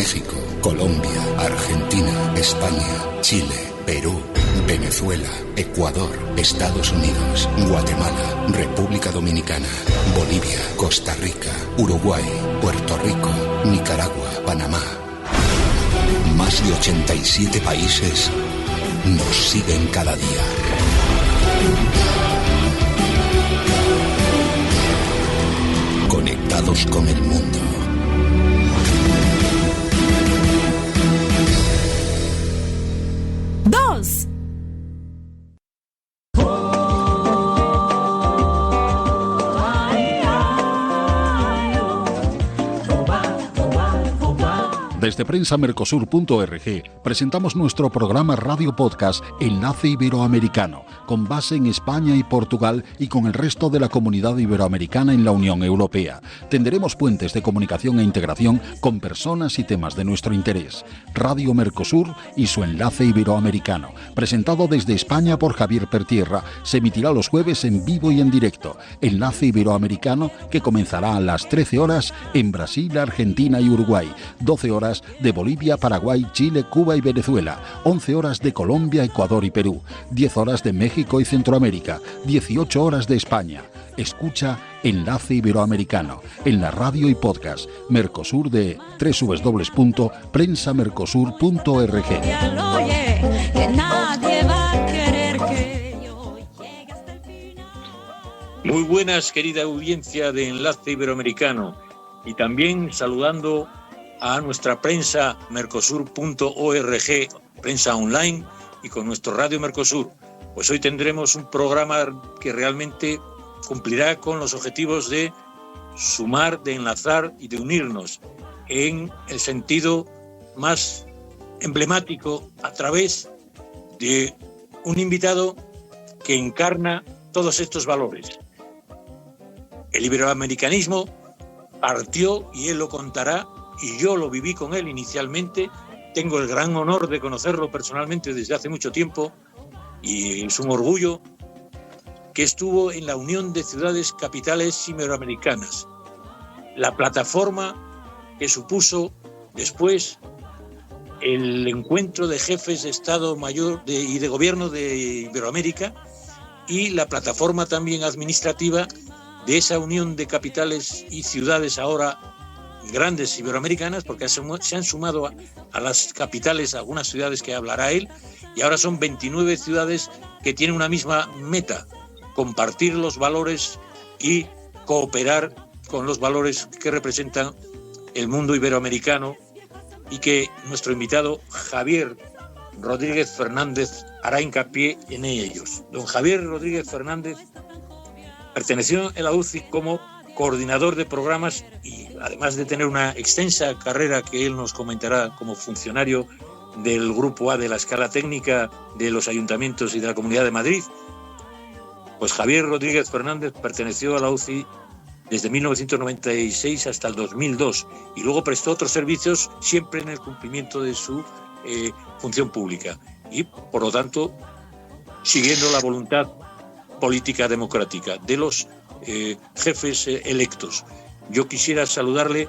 México, Colombia, Argentina, España, Chile, Perú, Venezuela, Ecuador, Estados Unidos, Guatemala, República Dominicana, Bolivia, Costa Rica, Uruguay, Puerto Rico, Nicaragua, Panamá. Más de 87 países nos siguen cada día. Conectados con el mundo. ¡Dos! Desde prensamercosur.org presentamos nuestro programa Radio Podcast Enlace Iberoamericano, con base en España y Portugal y con el resto de la comunidad iberoamericana en la Unión Europea. Tenderemos puentes de comunicación e integración con personas y temas de nuestro interés. Radio Mercosur y su Enlace Iberoamericano, presentado desde España por Javier Pertierra, se emitirá los jueves en vivo y en directo. Enlace Iberoamericano, que comenzará a las 13 horas en Brasil, Argentina y Uruguay, 12 horas de Bolivia, Paraguay, Chile, Cuba y Venezuela, 11 horas de Colombia, Ecuador y Perú, 10 horas de México y Centroamérica, 18 horas de España. Escucha Enlace Iberoamericano en la radio y podcast Mercosur de www.prensamercosur.org. Muy buenas, querida audiencia de Enlace Iberoamericano, y también saludando a nuestra prensa mercosur.org, prensa online, y con nuestro Radio Mercosur. Pues hoy tendremos un programa que realmente cumplirá con los objetivos de sumar, de enlazar y de unirnos en el sentido más emblemático, a través de un invitado que encarna todos estos valores. El iberoamericanismo partió, y él lo contará, y yo lo viví con él inicialmente. Tengo el gran honor de conocerlo personalmente desde hace mucho tiempo, y es un orgullo que estuvo en la Unión de Ciudades Capitales Iberoamericanas, la plataforma que supuso después el encuentro de jefes de Estado Mayor y de Gobierno de Iberoamérica, y la plataforma también administrativa de esa Unión de Capitales y Ciudades ahora grandes iberoamericanas, porque se han sumado a las capitales algunas ciudades que hablará él, y ahora son 29 ciudades que tienen una misma meta: compartir los valores y cooperar con los valores que representan el mundo iberoamericano, y que nuestro invitado Javier Rodríguez Fernández hará hincapié en ellos. Don Javier Rodríguez Fernández perteneció en la UCI como coordinador de programas, y además de tener una extensa carrera que él nos comentará como funcionario del Grupo A de la escala técnica de los ayuntamientos y de la Comunidad de Madrid, pues Javier Rodríguez Fernández perteneció a la UCI desde 1996 hasta el 2002, y luego prestó otros servicios siempre en el cumplimiento de su función pública, y por lo tanto siguiendo la voluntad política democrática de los jefes electos. Yo quisiera saludarle,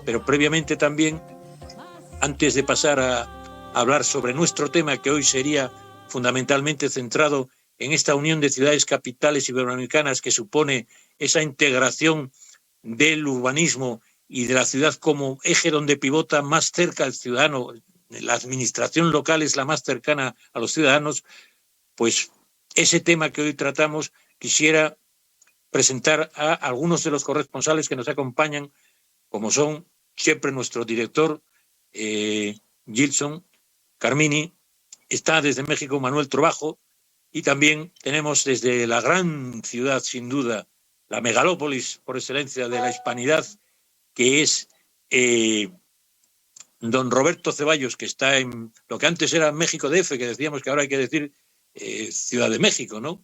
pero previamente también, antes de pasar a hablar sobre nuestro tema, que hoy sería fundamentalmente centrado en esta unión de ciudades capitales iberoamericanas, que supone esa integración del urbanismo y de la ciudad como eje donde pivota más cerca al ciudadano, la administración local es la más cercana a los ciudadanos. Pues ese tema que hoy tratamos, quisiera presentar a algunos de los corresponsales que nos acompañan, como son siempre nuestro director Gilson Carmini, está desde México Manuel Trobajo, y también tenemos desde la gran ciudad, sin duda, la megalópolis por excelencia de la hispanidad, que es don Roberto Ceballos, que está en lo que antes era México DF, que decíamos que ahora hay que decir Ciudad de México, ¿no?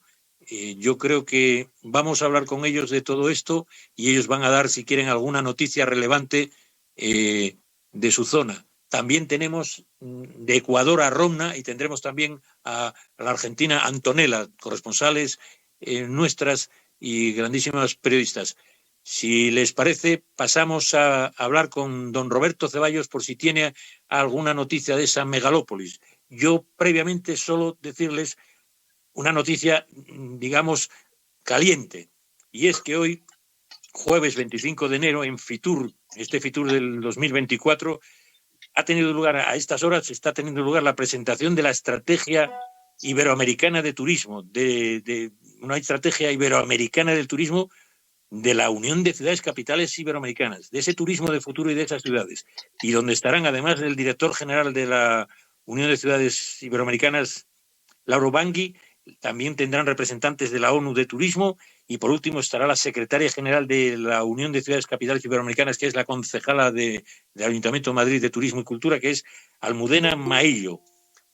Yo creo que vamos a hablar con ellos de todo esto, y ellos van a dar, si quieren, alguna noticia relevante de su zona. También tenemos de Ecuador a Romna, y tendremos también a la argentina Antonella, corresponsales nuestras y grandísimas periodistas. Si les parece, pasamos a hablar con don Roberto Ceballos por si tiene alguna noticia de esa megalópolis. Yo previamente solo decirles una noticia, digamos, caliente, y es que hoy, jueves 25 de enero, en Fitur, este Fitur del 2024, ha tenido lugar, a estas horas está teniendo lugar la presentación de la estrategia iberoamericana de turismo, de una estrategia iberoamericana del turismo de la Unión de Ciudades Capitales Iberoamericanas, de ese turismo de futuro y de esas ciudades, y donde estarán además el director general de la Unión de Ciudades Iberoamericanas, Lauro Bangui, también tendrán representantes de la ONU de Turismo, y por último estará la secretaria general de la Unión de Ciudades Capitales Iberoamericanas, que es la concejala del Ayuntamiento de Madrid de Turismo y Cultura, que es Almudena Maillo.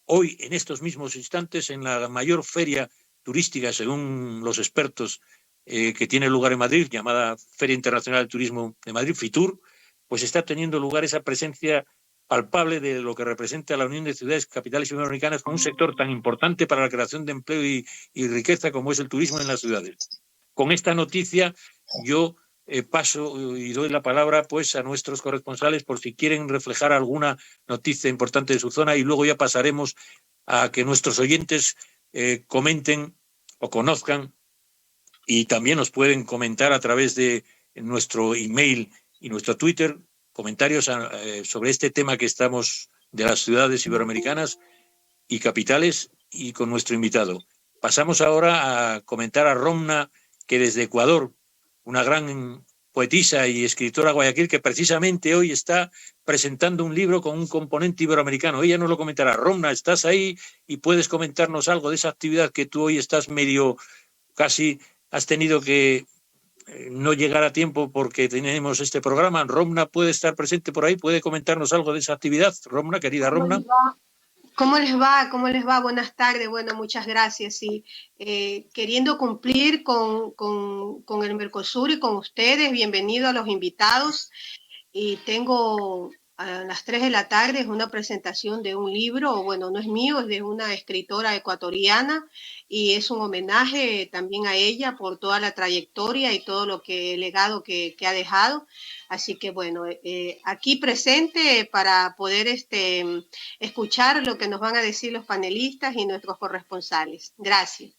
Hoy, en estos mismos instantes, en la mayor feria turística, según los expertos, que tiene lugar en Madrid, llamada Feria Internacional de Turismo de Madrid, Fitur, pues está teniendo lugar esa presencia palpable de lo que representa la Unión de Ciudades Capitales Iberoamericanas con un sector tan importante para la creación de empleo y riqueza como es el turismo en las ciudades. Con esta noticia yo paso y doy la palabra pues a nuestros corresponsales por si quieren reflejar alguna noticia importante de su zona, y luego ya pasaremos a que nuestros oyentes comenten o conozcan, y también nos pueden comentar a través de nuestro email y nuestro Twitter comentarios sobre este tema que estamos de las ciudades iberoamericanas y capitales, y con nuestro invitado. Pasamos ahora a comentar a Romna, que desde Ecuador, una gran poetisa y escritora guayaquil, que precisamente hoy está presentando un libro con un componente iberoamericano. Ella nos lo comentará. Romna, ¿estás ahí y puedes comentarnos algo de esa actividad que tú hoy estás medio, casi has tenido que no llegar a tiempo porque tenemos este programa? Romna puede estar presente por ahí, puede comentarnos algo de esa actividad. Romna, querida Romna. ¿Cómo les va? ¿Cómo les va? Buenas tardes. Bueno, muchas gracias. Y queriendo cumplir con el Mercosur y con ustedes, bienvenido a los invitados. Y tengo a las 3 de la tarde una presentación de un libro, bueno, no es mío, es de una escritora ecuatoriana, y es un homenaje también a ella por toda la trayectoria y todo lo que el legado que ha dejado. Así que bueno, aquí presente para poder escuchar lo que nos van a decir los panelistas y nuestros corresponsales. Gracias.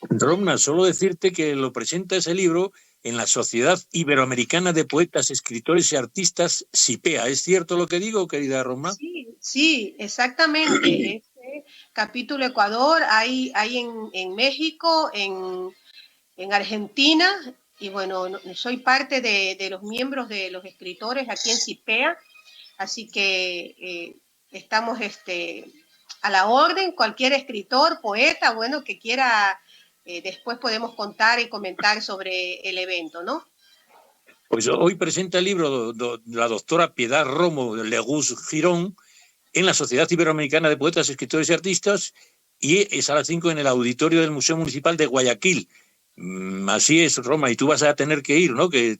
Romna, solo decirte que lo presenta ese libro en la Sociedad Iberoamericana de Poetas, Escritores y Artistas, SIPEA. ¿Es cierto lo que digo, querida Romna? Sí, exactamente. Este capítulo Ecuador hay en México, en Argentina, y bueno, soy parte de los miembros de los escritores aquí en SIPEA, así que estamos a la orden. Cualquier escritor, poeta, bueno, que quiera, después podemos contar y comentar sobre el evento, ¿no? Pues hoy presenta el libro la doctora Piedad Romo de Legús Girón en la Sociedad Iberoamericana de Poetas, Escritores y Artistas, y es a las 5 en el auditorio del Museo Municipal de Guayaquil. Así es, Roma, y tú vas a tener que ir, ¿no? Que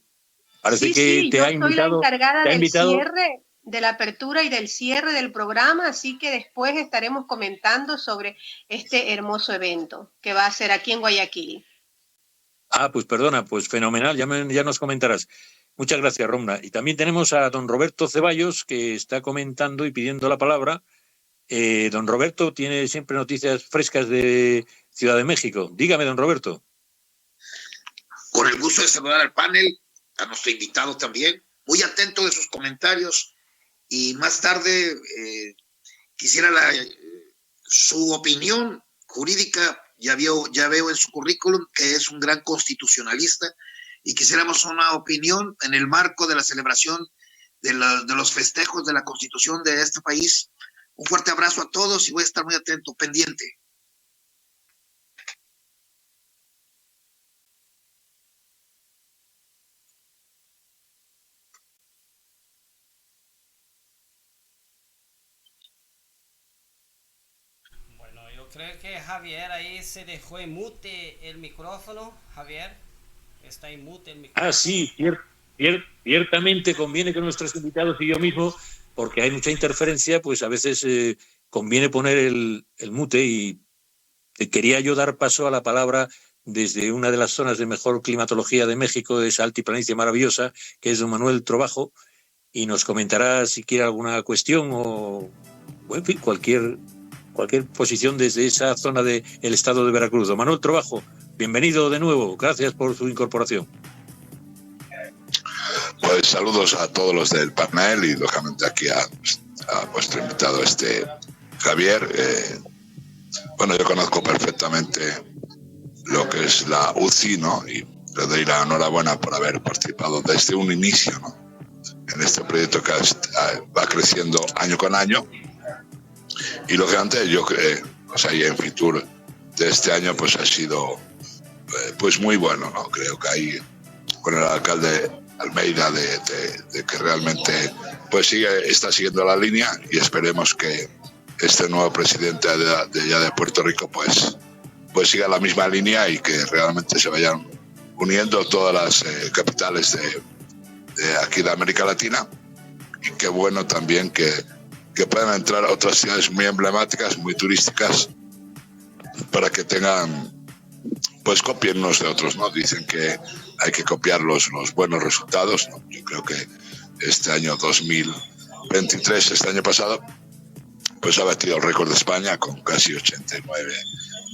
parece que te ha invitado. Soy la encargada del cierre, de la apertura y del cierre del programa, así que después estaremos comentando sobre este hermoso evento que va a ser aquí en Guayaquil. Ah, pues perdona, pues fenomenal, ya nos comentarás. Muchas gracias, Romna. Y también tenemos a don Roberto Ceballos, que está comentando y pidiendo la palabra. Don Roberto tiene siempre noticias frescas de Ciudad de México. Dígame, don Roberto. Con el gusto de saludar al panel, a nuestro invitado también, muy atento de sus comentarios, y más tarde quisiera su opinión jurídica. Ya veo en su currículum que es un gran constitucionalista, y quisiéramos una opinión en el marco de la celebración de los festejos de la Constitución de este país. Un fuerte abrazo a todos y voy a estar muy atento, pendiente. Creo que Javier ahí se dejó en mute el micrófono. Javier, está en mute el micrófono. Ah, sí, ciertamente conviene que nuestros invitados y yo mismo, porque hay mucha interferencia, pues a veces conviene poner el mute, y quería yo dar paso a la palabra desde una de las zonas de mejor climatología de México, de esa altiplanicie maravillosa, que es don Manuel Trovajo, y nos comentará si quiere alguna cuestión o, en fin, cualquier posición desde esa zona del estado de Veracruz. Don Manuel Trovajo, bienvenido de nuevo, gracias por su incorporación. Pues saludos a todos los del panel y lógicamente aquí a vuestro invitado Javier. Bueno, yo conozco perfectamente lo que es la UCI, ¿no? Y le doy la enhorabuena por haber participado desde un inicio, ¿no?, en este proyecto que va creciendo año con año. Y lógicamente yo creo, y en Fitur de este año pues ha sido pues muy bueno, ¿no? Creo que ahí con el alcalde Almeida de que realmente pues está siguiendo la línea, y esperemos que este nuevo presidente de Puerto Rico pues siga la misma línea y que realmente se vayan uniendo todas las capitales de aquí de América Latina. Y qué bueno también que puedan entrar a otras ciudades muy emblemáticas, muy turísticas, para que tengan, pues copien unos de otros, ¿no? Dicen que hay que copiar los buenos resultados, ¿no? Yo creo que este año 2023, este año pasado, pues ha batido el récord de España con casi 89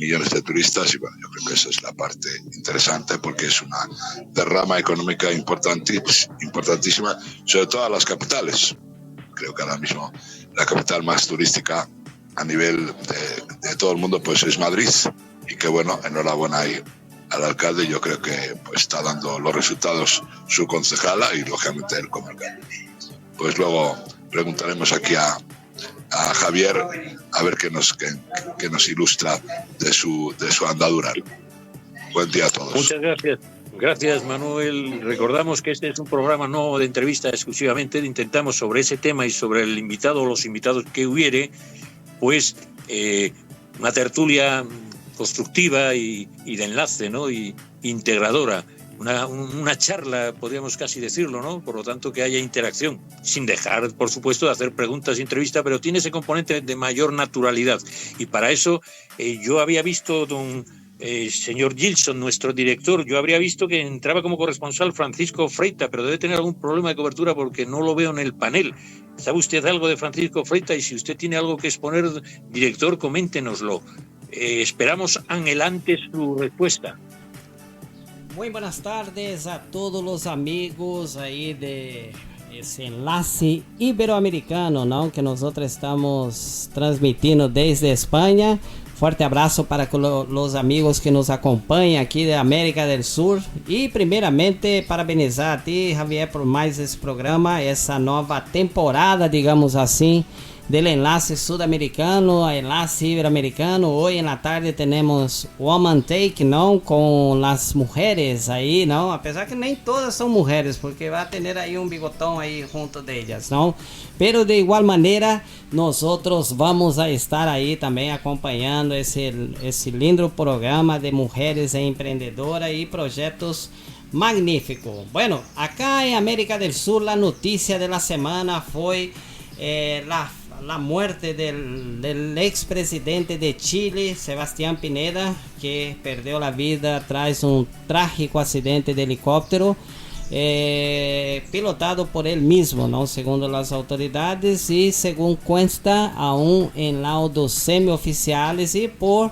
millones de turistas, y bueno, yo creo que esa es la parte interesante, porque es una derrama económica importantísima, sobre todo a las capitales. Creo que ahora mismo la capital más turística a nivel de todo el mundo pues es Madrid, y que bueno, enhorabuena ahí al alcalde. Yo creo que pues está dando los resultados su concejala y lógicamente él como alcalde. Pues luego preguntaremos aquí a Javier a ver qué nos ilustra de su andadura. Buen día a todos. Muchas gracias. Gracias, Manuel. Recordamos que este es un programa no de entrevista exclusivamente, intentamos sobre ese tema y sobre el invitado o los invitados que hubiere, pues una tertulia constructiva y de enlace, ¿no? Y integradora. Una charla, podríamos casi decirlo, ¿no? Por lo tanto, que haya interacción, sin dejar, por supuesto, de hacer preguntas y entrevistas, pero tiene ese componente de mayor naturalidad. Y para eso, yo había visto, señor Gilson, nuestro director, yo habría visto que entraba como corresponsal Francisco Freita, pero debe tener algún problema de cobertura porque no lo veo en el panel. ¿Sabe usted algo de Francisco Freita? Y si usted tiene algo que exponer, director, coméntenoslo. Esperamos anhelante su respuesta. Muy buenas tardes a todos los amigos ahí de ese enlace iberoamericano, ¿no?, que nosotros estamos transmitiendo desde España. Fuerte abrazo para los amigos que nos acompañan aquí de América del Sur. Y primeramente parabenizar a ti, Javier, por más esse programa, essa nova temporada, digamos assim, del enlace sudamericano a enlace iberoamericano. Hoy en la tarde tenemos Woman Take, ¿no?, con las mujeres ahí, ¿no? Apesar que nem todas son mujeres, porque va a tener ahí un bigotón ahí junto de ellas, ¿no? Pero de igual manera, nosotros vamos a estar ahí también acompañando ese lindo programa de mujeres emprendedoras y proyectos magníficos. Bueno, acá en América del Sur, la noticia de la semana fue la muerte del expresidente de Chile, Sebastián Pineda, que perdió la vida tras un trágico accidente de helicóptero pilotado por él mismo, ¿no?, según las autoridades, y según consta aún en laudos semioficiales y por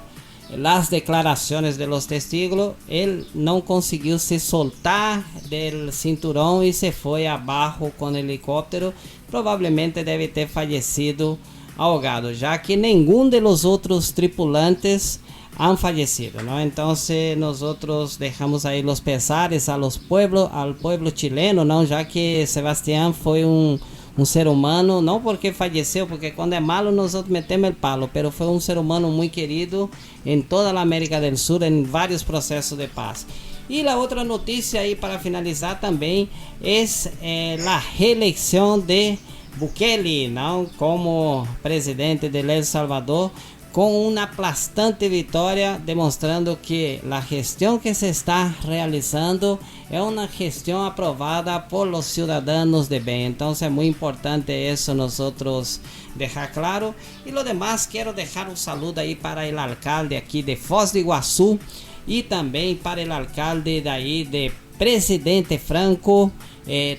las declaraciones de los testigos, él no consiguió se soltar del cinturón y se fue abajo con el helicóptero. Probablemente debe ter fallecido ahogado, ya que ninguno de los otros tripulantes han fallecido, ¿no? Entonces nosotros dejamos ahí los pesares al pueblo chileno, ¿no?, ya que Sebastián fue un ser humano, no porque falleció, porque cuando es malo nosotros metemos el palo, pero fue un ser humano muy querido en toda la América del Sur, en varios procesos de paz. Y la otra noticia ahí para finalizar también es la reelección de Bukele, ¿no?, como presidente de El Salvador, con una aplastante victoria, demostrando que la gestión que se está realizando es una gestión aprobada por los ciudadanos de bien. Entonces es muy importante eso nosotros dejar claro. Y lo demás, quiero dejar un saludo ahí para el alcalde aquí de Foz de Iguazú, y también para el alcalde de ahí de Presidente Franco,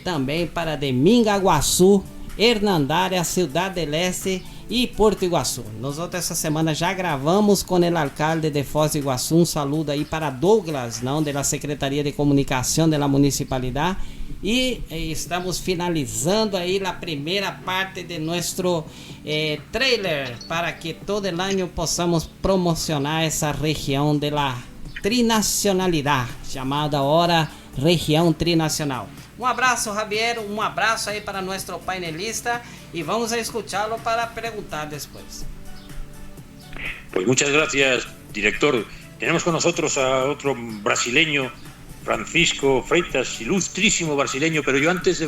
también para de Mingaguaçu, Hernandária, Ciudad del Este e Porto Iguaçu. Nosotros essa semana já gravamos com o alcalde de Foz do Iguaçu. Um saludo aí para Douglas, não, da Secretaria de Comunicação da Municipalidade. E estamos finalizando aí a primeira parte de nosso trailer para que todo o ano possamos promocionar essa região da trinacionalidade, chamada agora região trinacional. Um abraço, Javier, um abraço aí para nosso painelista y vamos a escucharlo para preguntar después. Pues muchas gracias, director. Tenemos con nosotros a otro brasileño, Francisco Freitas, ilustrísimo brasileño, pero yo antes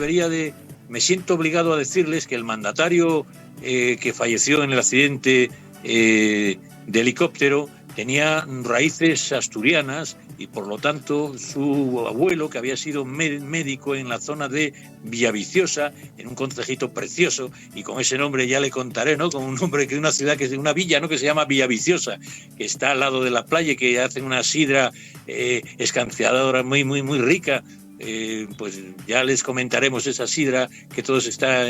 me siento obligado a decirles que el mandatario que falleció en el accidente de helicóptero tenía raíces asturianas y por lo tanto su abuelo, que había sido médico en la zona de Villaviciosa, en un concejito precioso, y con ese nombre ya le contaré, ¿no? Con un nombre de una ciudad, una villa, ¿no? Que se llama Villaviciosa, que está al lado de la playa y que hacen una sidra escanciadora muy, muy, muy rica. Pues ya les comentaremos esa sidra que todos está,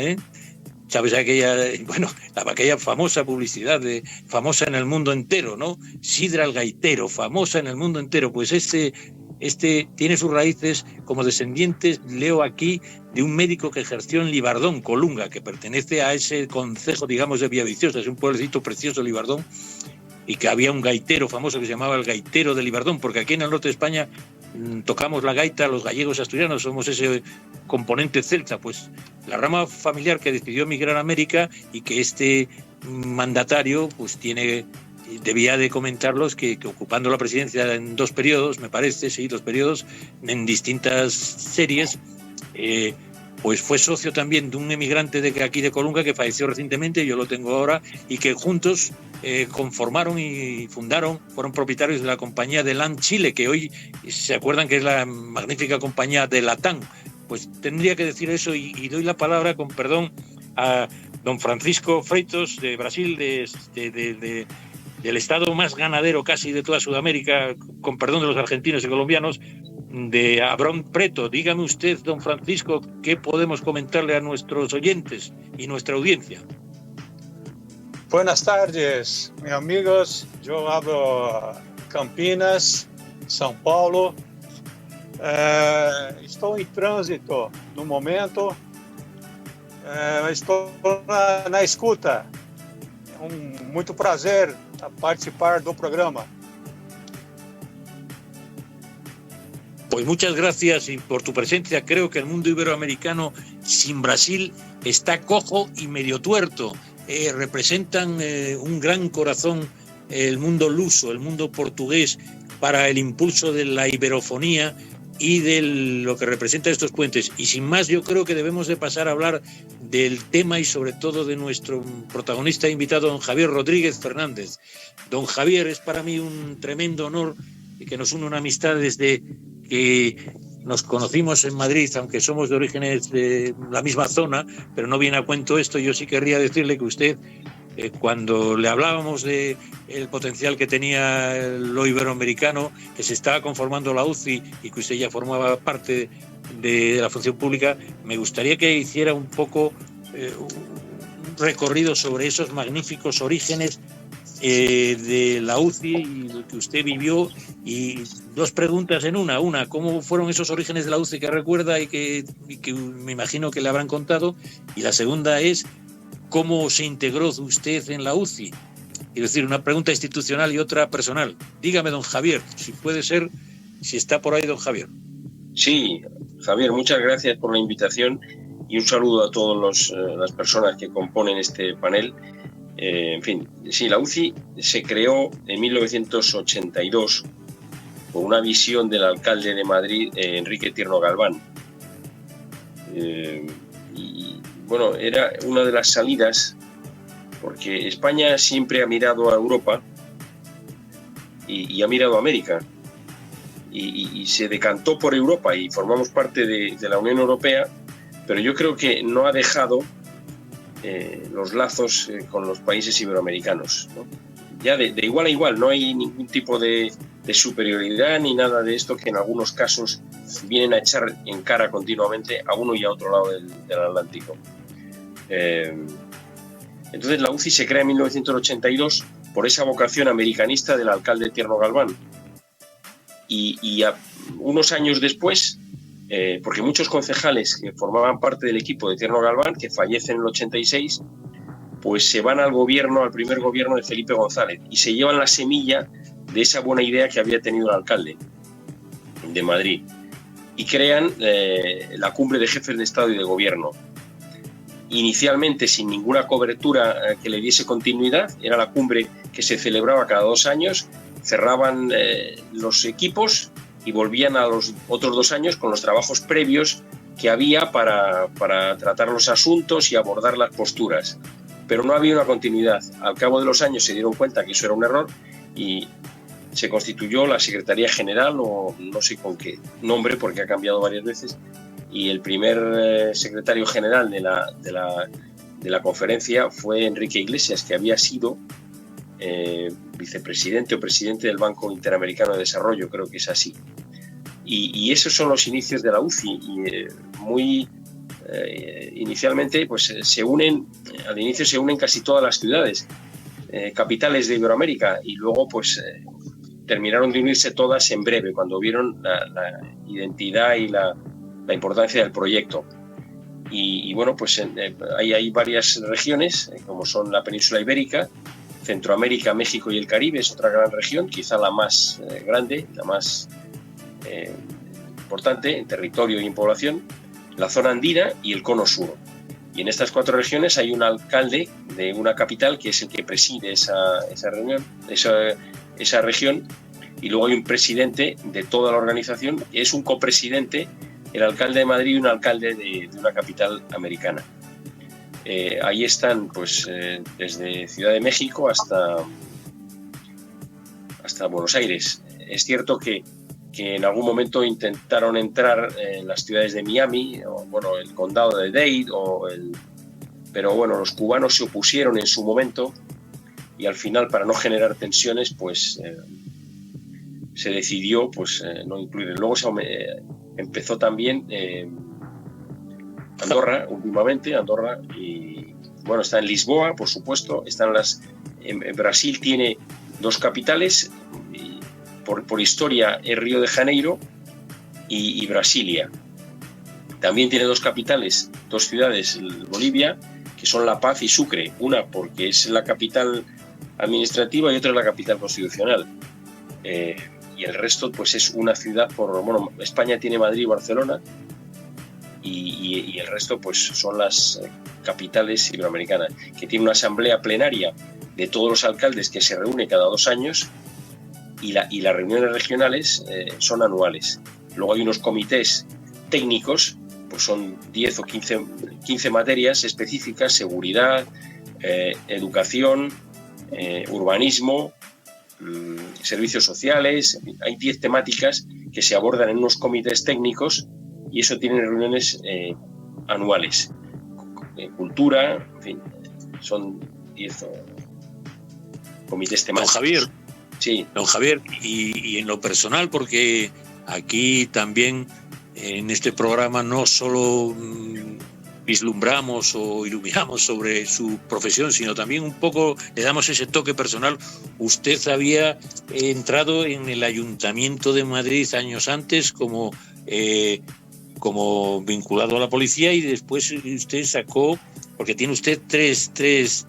¿sabes? Aquella famosa publicidad, famosa en el mundo entero, ¿no? Sidra el gaitero, famosa en el mundo entero. Pues este tiene sus raíces como descendientes, leo aquí, de un médico que ejerció en Libardón, Colunga, que pertenece a ese concejo, digamos, de Villaviciosa. Es un pueblecito precioso, Libardón, y que había un gaitero famoso que se llamaba el gaitero de Libardón, porque aquí en el norte de España tocamos la gaita, los gallegos asturianos somos ese componente celta. Pues la rama familiar que decidió emigrar a América y que este mandatario pues debía de comentarlos que ocupando la presidencia en 2 periodos, me parece, sí, 2 periodos, en distintas series, pues fue socio también de un emigrante de aquí de Colunga que falleció recientemente, yo lo tengo ahora, y que juntos conformaron y fueron propietarios de la compañía de LAN Chile, que hoy se acuerdan que es la magnífica compañía de Latam. Pues tendría que decir eso y doy la palabra, con perdón, a don Francisco Freitas de Brasil, del estado más ganadero casi de toda Sudamérica, con perdón de los argentinos y colombianos, de Abrón Preto. Dígame usted, don Francisco, ¿qué podemos comentarle a nuestros oyentes y nuestra audiencia? Buenas tardes, mis amigos. Yo hablo Campinas, São Paulo. Estou em trânsito no momento. Estou na escuta. É muito prazer participar do programa. Pues muchas gracias por tu presencia. Creo que el mundo iberoamericano sin Brasil está cojo y medio tuerto. Representan un gran corazón, el mundo luso, el mundo portugués, para el impulso de la iberofonía y de lo que representan estos puentes. Y sin más, yo creo que debemos de pasar a hablar del tema y sobre todo de nuestro protagonista e invitado, don Javier Rodríguez Fernández. Don Javier, es para mí un tremendo honor que nos une una amistad desde que nos conocimos en Madrid, aunque somos de orígenes de la misma zona, pero no viene a cuento esto. Yo sí querría decirle que usted, cuando le hablábamos de el potencial que tenía lo iberoamericano, que se estaba conformando la UCI y que usted ya formaba parte de la función pública, me gustaría que hiciera un poco un recorrido sobre esos magníficos orígenes de la UCI y lo que usted vivió, y 2 preguntas en una. ¿Cómo fueron esos orígenes de la UCI que recuerda y que me imagino que le habrán contado? Y la segunda es, ¿cómo se integró usted en la UCI? Es decir, una pregunta institucional y otra personal. Dígame, don Javier, si puede ser, si está por ahí don Javier. Sí, Javier, muchas gracias por la invitación y un saludo a todas las personas que componen este panel. En fin, sí, la UCI se creó en 1982 con una visión del alcalde de Madrid, Enrique Tierno Galván. Y bueno, era una de las salidas, porque España siempre ha mirado a Europa y ha mirado a América, y se decantó por Europa y formamos parte de la Unión Europea, pero yo creo que no ha dejado los lazos con los países iberoamericanos, ¿no? ya de igual a igual, no hay ningún tipo de superioridad ni nada de esto que en algunos casos vienen a echar en cara continuamente a uno y a otro lado del Atlántico. Entonces la UCI se crea en 1982 por esa vocación americanista del alcalde Tierno Galván. Y unos años después, porque muchos concejales que formaban parte del equipo de Tierno Galván, que fallecen en el 86, pues se van al primer gobierno de Felipe González y se llevan la semilla de esa buena idea que había tenido el alcalde de Madrid y crean la cumbre de jefes de Estado y de Gobierno. Inicialmente sin ninguna cobertura que le diese continuidad, era la cumbre que se celebraba cada 2 años, cerraban los equipos y volvían a los otros 2 años con los trabajos previos que había para tratar los asuntos y abordar las posturas. Pero no había una continuidad. Al cabo de los años se dieron cuenta que eso era un error y se constituyó la Secretaría General, o no sé con qué nombre porque ha cambiado varias veces, y el primer secretario general de la conferencia fue Enrique Iglesias, que había sido vicepresidente o presidente del Banco Interamericano de Desarrollo, creo que es así. Y esos son los inicios de la UCI, y inicialmente pues al inicio se unen casi todas las ciudades capitales de Iberoamérica, y luego pues terminaron de unirse todas en breve cuando vieron la identidad y la importancia del proyecto. Y bueno, pues hay varias regiones, como son la península ibérica, Centroamérica, México y el Caribe, es otra gran región, quizá la más grande, la más importante en territorio y en población, la zona andina y el cono sur. Y en estas 4 regiones hay un alcalde de una capital que es el que preside esa región, y luego hay un presidente de toda la organización, que es un copresidente, el alcalde de Madrid y un alcalde de una capital americana. Ahí están pues desde Ciudad de México hasta Buenos Aires. Es cierto que en algún momento intentaron entrar en las ciudades de Miami, o bueno, el condado de Dade, pero bueno, los cubanos se opusieron en su momento, y al final, para no generar tensiones, pues se decidió pues no incluir. Luego empezó también Andorra, últimamente, y bueno, está en Lisboa, por supuesto, en Brasil tiene 2 capitales, por historia es Río de Janeiro y Brasilia. También tiene 2 capitales, 2 ciudades, Bolivia, que son La Paz y Sucre, una porque es la capital administrativa y otra es la capital constitucional. Y el resto pues es una ciudad España tiene Madrid y Barcelona, y el resto pues son las capitales iberoamericanas, que tiene una asamblea plenaria de todos los alcaldes que se reúne cada 2 años, y las reuniones regionales son anuales. Luego hay unos comités técnicos, pues son 10 o 15 materias específicas: seguridad, educación, urbanismo, servicios sociales. En fin, hay 10 temáticas que se abordan en unos comités técnicos, y eso tiene reuniones anuales. Cultura, en fin, son 10 comités temáticos. Don Javier, sí. Don Javier, y en lo personal, porque aquí también en este programa no solo vislumbramos o iluminamos sobre su profesión, sino también un poco le damos ese toque personal. Usted había entrado en el Ayuntamiento de Madrid años antes como vinculado a la policía, y después usted sacó, porque tiene usted tres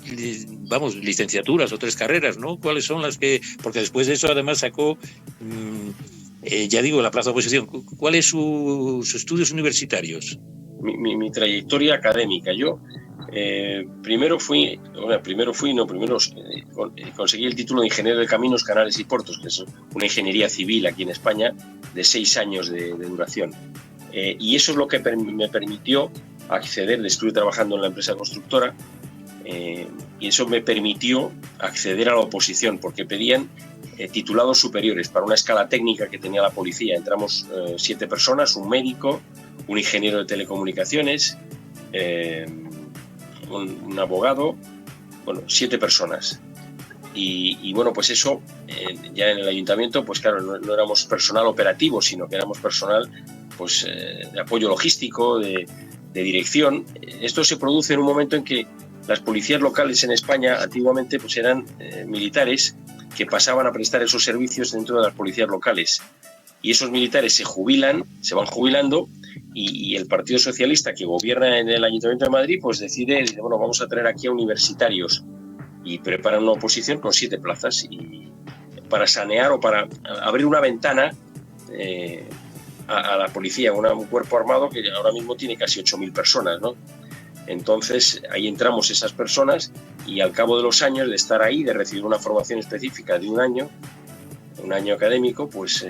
licenciaturas o 3 carreras, ¿no? ¿Cuáles son las que...? Porque después de eso además sacó, ya digo, la plaza de oposición. ¿Cuáles sus estudios universitarios? Mi trayectoria académica. Yo primero conseguí el título de ingeniero de caminos, canales y puertos, que es una ingeniería civil aquí en España de 6 años de duración. Y eso es lo que me permitió acceder. Estuve trabajando en la empresa constructora, y eso me permitió acceder a la oposición, porque pedían titulados superiores para una escala técnica que tenía la policía. Entramos 7 personas, un médico, un ingeniero de telecomunicaciones, un abogado, 7 personas. Y bueno, pues eso, ya en el ayuntamiento, pues claro, no éramos personal operativo, sino que éramos personal pues, de apoyo logístico, de dirección. Esto se produce en un momento en que las policías locales en España antiguamente pues eran militares que pasaban a prestar esos servicios dentro de las policías locales. Y esos militares se van jubilando, y el Partido Socialista, que gobierna en el Ayuntamiento de Madrid, pues dice, bueno, vamos a traer aquí a universitarios, y preparan una oposición con 7 plazas y para sanear o para abrir una ventana a la policía, un cuerpo armado que ahora mismo tiene casi 8.000 personas, ¿no? Entonces ahí entramos esas personas, y al cabo de los años de estar ahí, de recibir una formación específica de un año académico, pues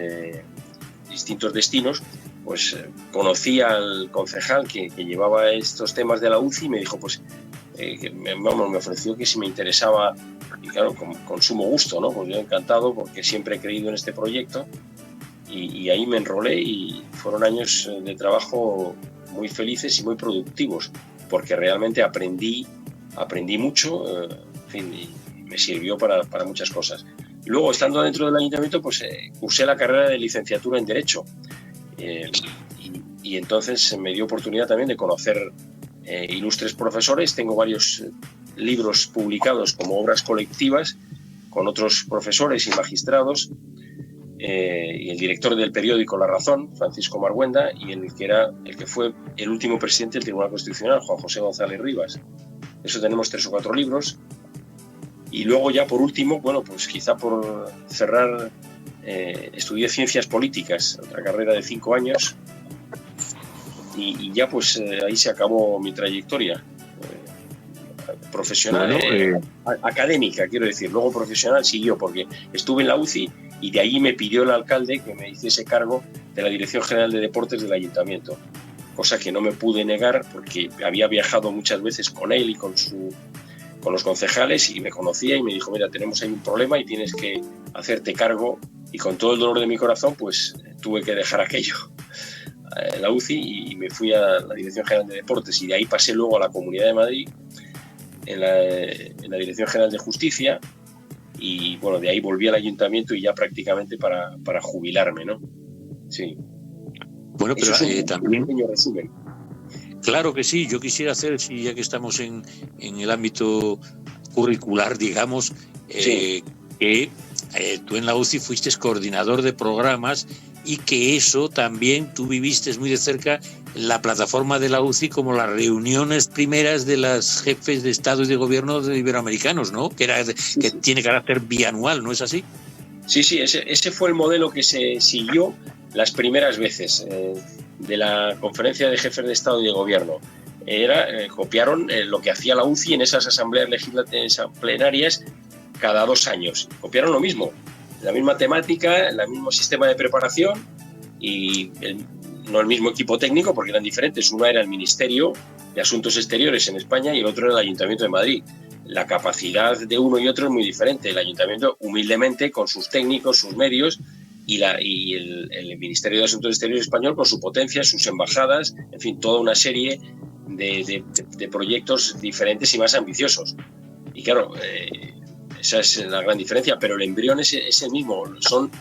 distintos destinos, pues conocí al concejal que llevaba estos temas de la UCI, y me dijo, pues me ofreció que si me interesaba, y claro, con sumo gusto, ¿no? Pues yo encantado, porque siempre he creído en este proyecto, y ahí me enrolé, y fueron años de trabajo muy felices y muy productivos, porque realmente aprendí mucho, en fin, y me sirvió para muchas cosas. Y luego, estando dentro del ayuntamiento, pues cursé la carrera de licenciatura en Derecho, y entonces me dio oportunidad también de conocer ilustres profesores. Tengo varios libros publicados como obras colectivas con otros profesores y magistrados, y el director del periódico La Razón, Francisco Marguenda, y el que fue el último presidente del Tribunal Constitucional, Juan José González Rivas. Eso tenemos 3 o 4 libros. Y luego, ya por último, bueno, pues quizá por cerrar, estudié Ciencias Políticas, otra carrera de 5 años, y ya pues ahí se acabó mi trayectoria profesional, académica, quiero decir. Luego profesional siguió, porque estuve en la UCI, y de ahí me pidió el alcalde que me hiciese cargo de la Dirección General de Deportes del Ayuntamiento, cosa que no me pude negar, porque había viajado muchas veces con él y con los concejales, y me conocía, y me dijo, mira, tenemos ahí un problema y tienes que hacerte cargo. Y con todo el dolor de mi corazón, pues tuve que dejar aquello, la UCI, y me fui a la Dirección General de Deportes, y de ahí pasé luego a la Comunidad de Madrid, en la Dirección General de Justicia, y bueno, de ahí volví al ayuntamiento, y ya prácticamente para jubilarme, ¿no? Sí. Bueno, pero también... Un pequeño resumen. Claro que sí, yo quisiera hacer, ya que estamos en el ámbito curricular, digamos, sí, que tú en la UCI fuiste coordinador de programas, y que eso también tú viviste muy de cerca la plataforma de la UCI, como las reuniones primeras de los jefes de Estado y de Gobierno de iberoamericanos, ¿no? Que tiene carácter bianual, ¿no es así? Sí, ese fue el modelo que se siguió las primeras veces de la Conferencia de Jefes de Estado y de Gobierno. Copiaron lo que hacía la UCI en esas asambleas plenarias cada 2 años. Copiaron lo mismo, la misma temática, el mismo sistema de preparación, y no el mismo equipo técnico, porque eran diferentes. Uno era el Ministerio de Asuntos Exteriores en España, y el otro era el Ayuntamiento de Madrid. La capacidad de uno y otro es muy diferente. El Ayuntamiento, humildemente, con sus técnicos, sus medios, y el Ministerio de Asuntos Exteriores español con su potencia, sus embajadas, en fin, toda una serie de proyectos diferentes y más ambiciosos. Y claro, esa es la gran diferencia, pero el embrión es el mismo. Son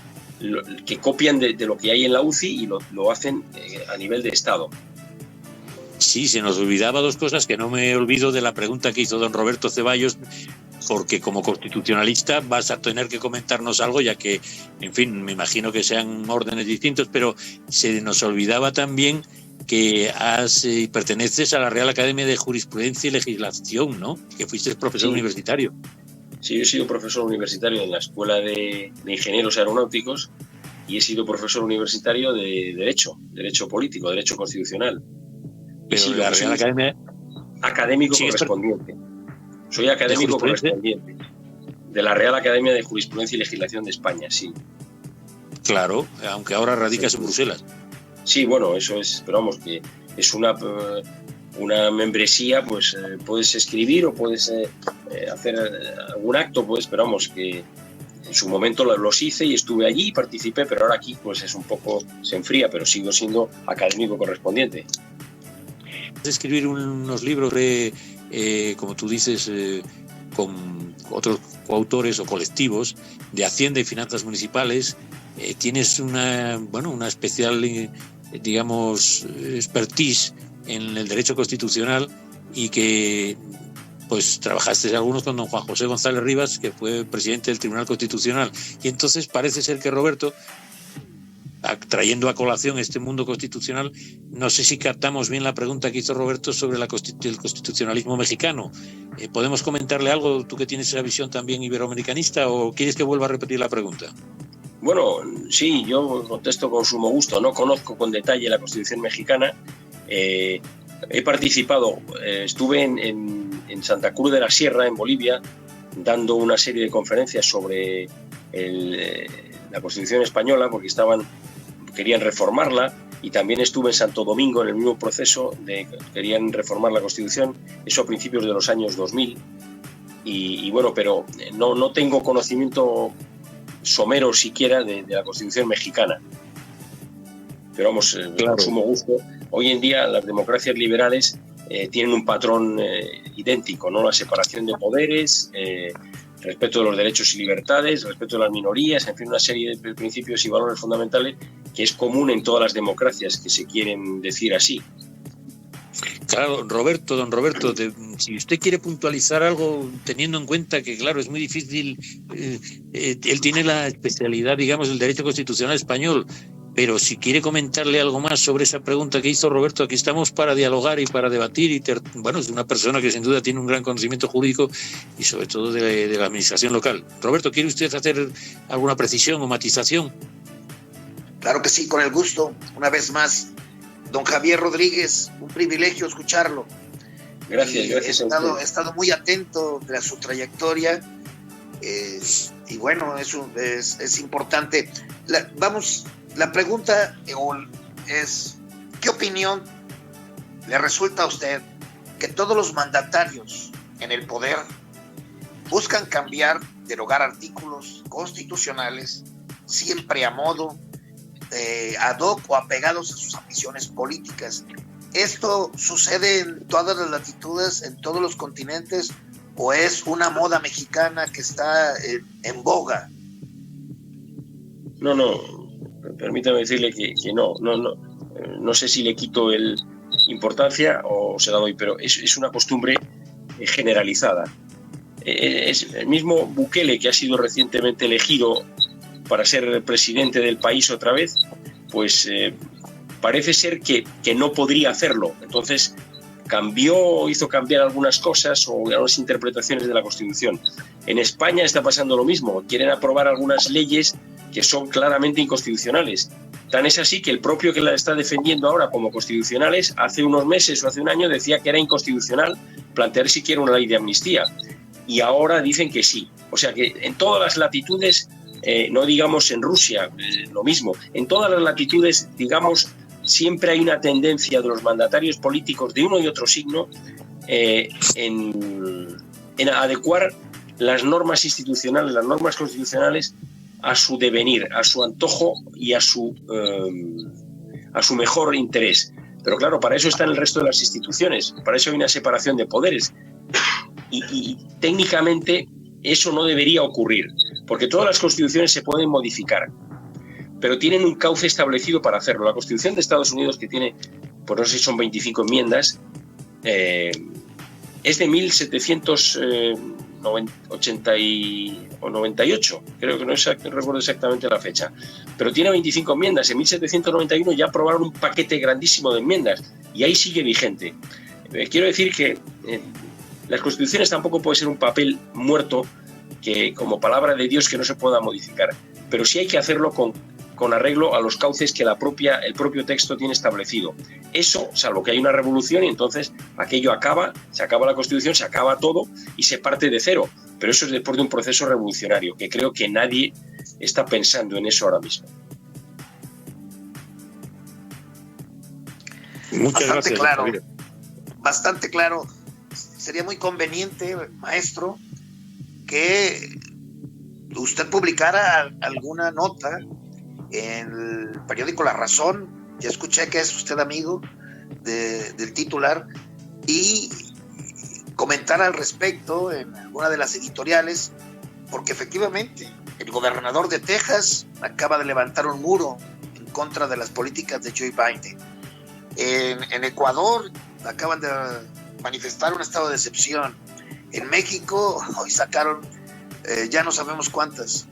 que copian de lo que hay en la UCI, y lo hacen a nivel de Estado. Sí, se nos olvidaba 2 cosas, que no me olvido de la pregunta que hizo don Roberto Ceballos, porque como constitucionalista vas a tener que comentarnos algo, ya que, en fin, me imagino que sean órdenes distintos, pero se nos olvidaba también que perteneces a la Real Academia de Jurisprudencia y Legislación, ¿no? Que fuiste profesor universitario. Sí, yo he sido profesor universitario en la Escuela de Ingenieros Aeronáuticos, y he sido profesor universitario de Derecho Político, Derecho Constitucional. Pero la Real Academia... Académico correspondiente. Soy académico correspondiente de la Real Academia de Jurisprudencia y Legislación de España, sí. Claro, aunque ahora radicas en Bruselas. Sí, bueno, eso es, pero vamos, que es una membresía, pues puedes escribir o puedes hacer algún acto, pues, pero vamos, que en su momento los hice y estuve allí y participé, pero ahora aquí pues es un poco, se enfría, pero sigo siendo académico correspondiente. Escribir unos libros como tú dices, con otros coautores o colectivos de Hacienda y Finanzas Municipales. Tienes una especial, digamos, expertise en el derecho constitucional y que pues trabajaste algunos con don Juan José González Rivas, que fue presidente del Tribunal Constitucional. Y entonces parece ser que Roberto, trayendo a colación este mundo constitucional, no sé si captamos bien la pregunta que hizo Roberto sobre el constitucionalismo mexicano. ¿Podemos comentarle algo, tú que tienes esa visión también iberoamericanista, o quieres que vuelva a repetir la pregunta? Bueno, sí, yo contesto con sumo gusto. No conozco con detalle la Constitución mexicana. He participado, estuve en Santa Cruz de la Sierra, en Bolivia, dando una serie de conferencias sobre la Constitución española, porque querían reformarla, y también estuve en Santo Domingo en el mismo proceso querían reformar la Constitución, eso a principios de los años 2000, y bueno, pero no tengo conocimiento somero siquiera de la Constitución mexicana. Pero vamos, claro, con sumo gusto. Hoy en día las democracias liberales tienen un patrón idéntico, ¿no? La separación de poderes, respeto de los derechos y libertades, respeto de las minorías, en fin, una serie de principios y valores fundamentales que es común en todas las democracias que se quieren decir así. Claro, don Roberto, si usted quiere puntualizar algo, teniendo en cuenta que, claro, es muy difícil, él tiene la especialidad, digamos, del derecho constitucional español, pero si quiere comentarle algo más sobre esa pregunta que hizo Roberto, aquí estamos para dialogar y para debatir, bueno, es una persona que sin duda tiene un gran conocimiento jurídico y sobre todo de la administración local. Roberto, ¿quiere usted hacer alguna precisión o matización? Claro que sí, con el gusto. Una vez más, don Javier Rodríguez, un privilegio escucharlo. Gracias. He estado muy atento de su trayectoria y bueno, es importante. La pregunta es, ¿qué opinión le resulta a usted que todos los mandatarios en el poder buscan cambiar, derogar artículos constitucionales siempre a modo, ad hoc o apegados a sus ambiciones políticas? ¿Esto sucede en todas las latitudes, en todos los continentes, o es una moda mexicana que está en boga? No, permítame decirle que no sé si le quito importancia o se la doy, pero es una costumbre generalizada. Es el mismo Bukele, que ha sido recientemente elegido para ser presidente del país otra vez, pues parece ser que no podría hacerlo. Entonces hizo cambiar algunas cosas o algunas interpretaciones de la Constitución. En España está pasando lo mismo. Quieren aprobar algunas leyes que son claramente inconstitucionales. Tan es así que el propio que la está defendiendo ahora como constitucionales, hace unos meses o hace un año decía que era inconstitucional plantear siquiera una ley de amnistía. Y ahora dicen que sí. O sea que en todas las latitudes, no digamos en Rusia, lo mismo, en todas las latitudes, digamos, siempre hay una tendencia de los mandatarios políticos de uno y otro signo en adecuar las normas institucionales, las normas constitucionales a su devenir, a su antojo y a su mejor interés. Pero claro, para eso están el resto de las instituciones, para eso hay una separación de poderes. Y técnicamente eso no debería ocurrir, porque todas las constituciones se pueden modificar, pero tienen un cauce establecido para hacerlo. La Constitución de Estados Unidos, que tiene, pues no sé si son 25 enmiendas, es de 1798, creo que no recuerdo exactamente la fecha, pero tiene 25 enmiendas. En 1791 ya aprobaron un paquete grandísimo de enmiendas y ahí sigue vigente. Quiero decir que las constituciones tampoco puede ser un papel muerto que como palabra de Dios que no se pueda modificar, pero sí hay que hacerlo con arreglo a los cauces que el propio texto tiene establecido. Eso, salvo que hay una revolución y entonces aquello se acaba la Constitución, se acaba todo y se parte de cero. Pero eso es después de un proceso revolucionario, que creo que nadie está pensando en eso ahora mismo. Muchas gracias. Bastante claro. Sería muy conveniente, maestro, que usted publicara alguna nota en el periódico La Razón. Ya escuché que es usted amigo del titular, y comentar al respecto en alguna de las editoriales, porque efectivamente el gobernador de Texas acaba de levantar un muro en contra de las políticas de Joe Biden. En Ecuador acaban de manifestar un estado de excepción. En México hoy sacaron ya no sabemos cuántas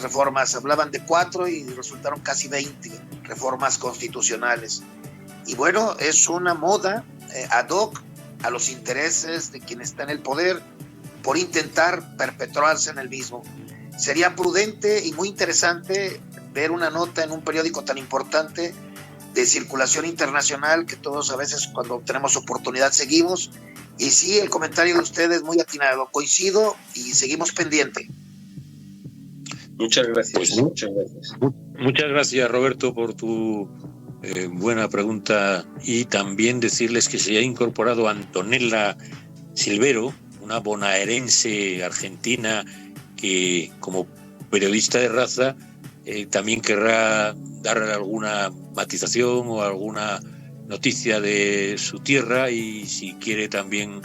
reformas, hablaban de 4 y resultaron casi 20 reformas constitucionales. Y bueno, es una moda ad hoc a los intereses de quien está en el poder por intentar perpetuarse en el mismo. Sería prudente y muy interesante ver una nota en un periódico tan importante de circulación internacional que todos a veces cuando tenemos oportunidad seguimos. Y sí, el comentario de ustedes es muy atinado, coincido y seguimos pendiente. Muchas gracias. Pues, muchas gracias, Roberto, por tu buena pregunta, y también decirles que se ha incorporado Antonella Silvero, una bonaerense argentina que como periodista de raza también querrá dar alguna matización o alguna noticia de su tierra, y si quiere también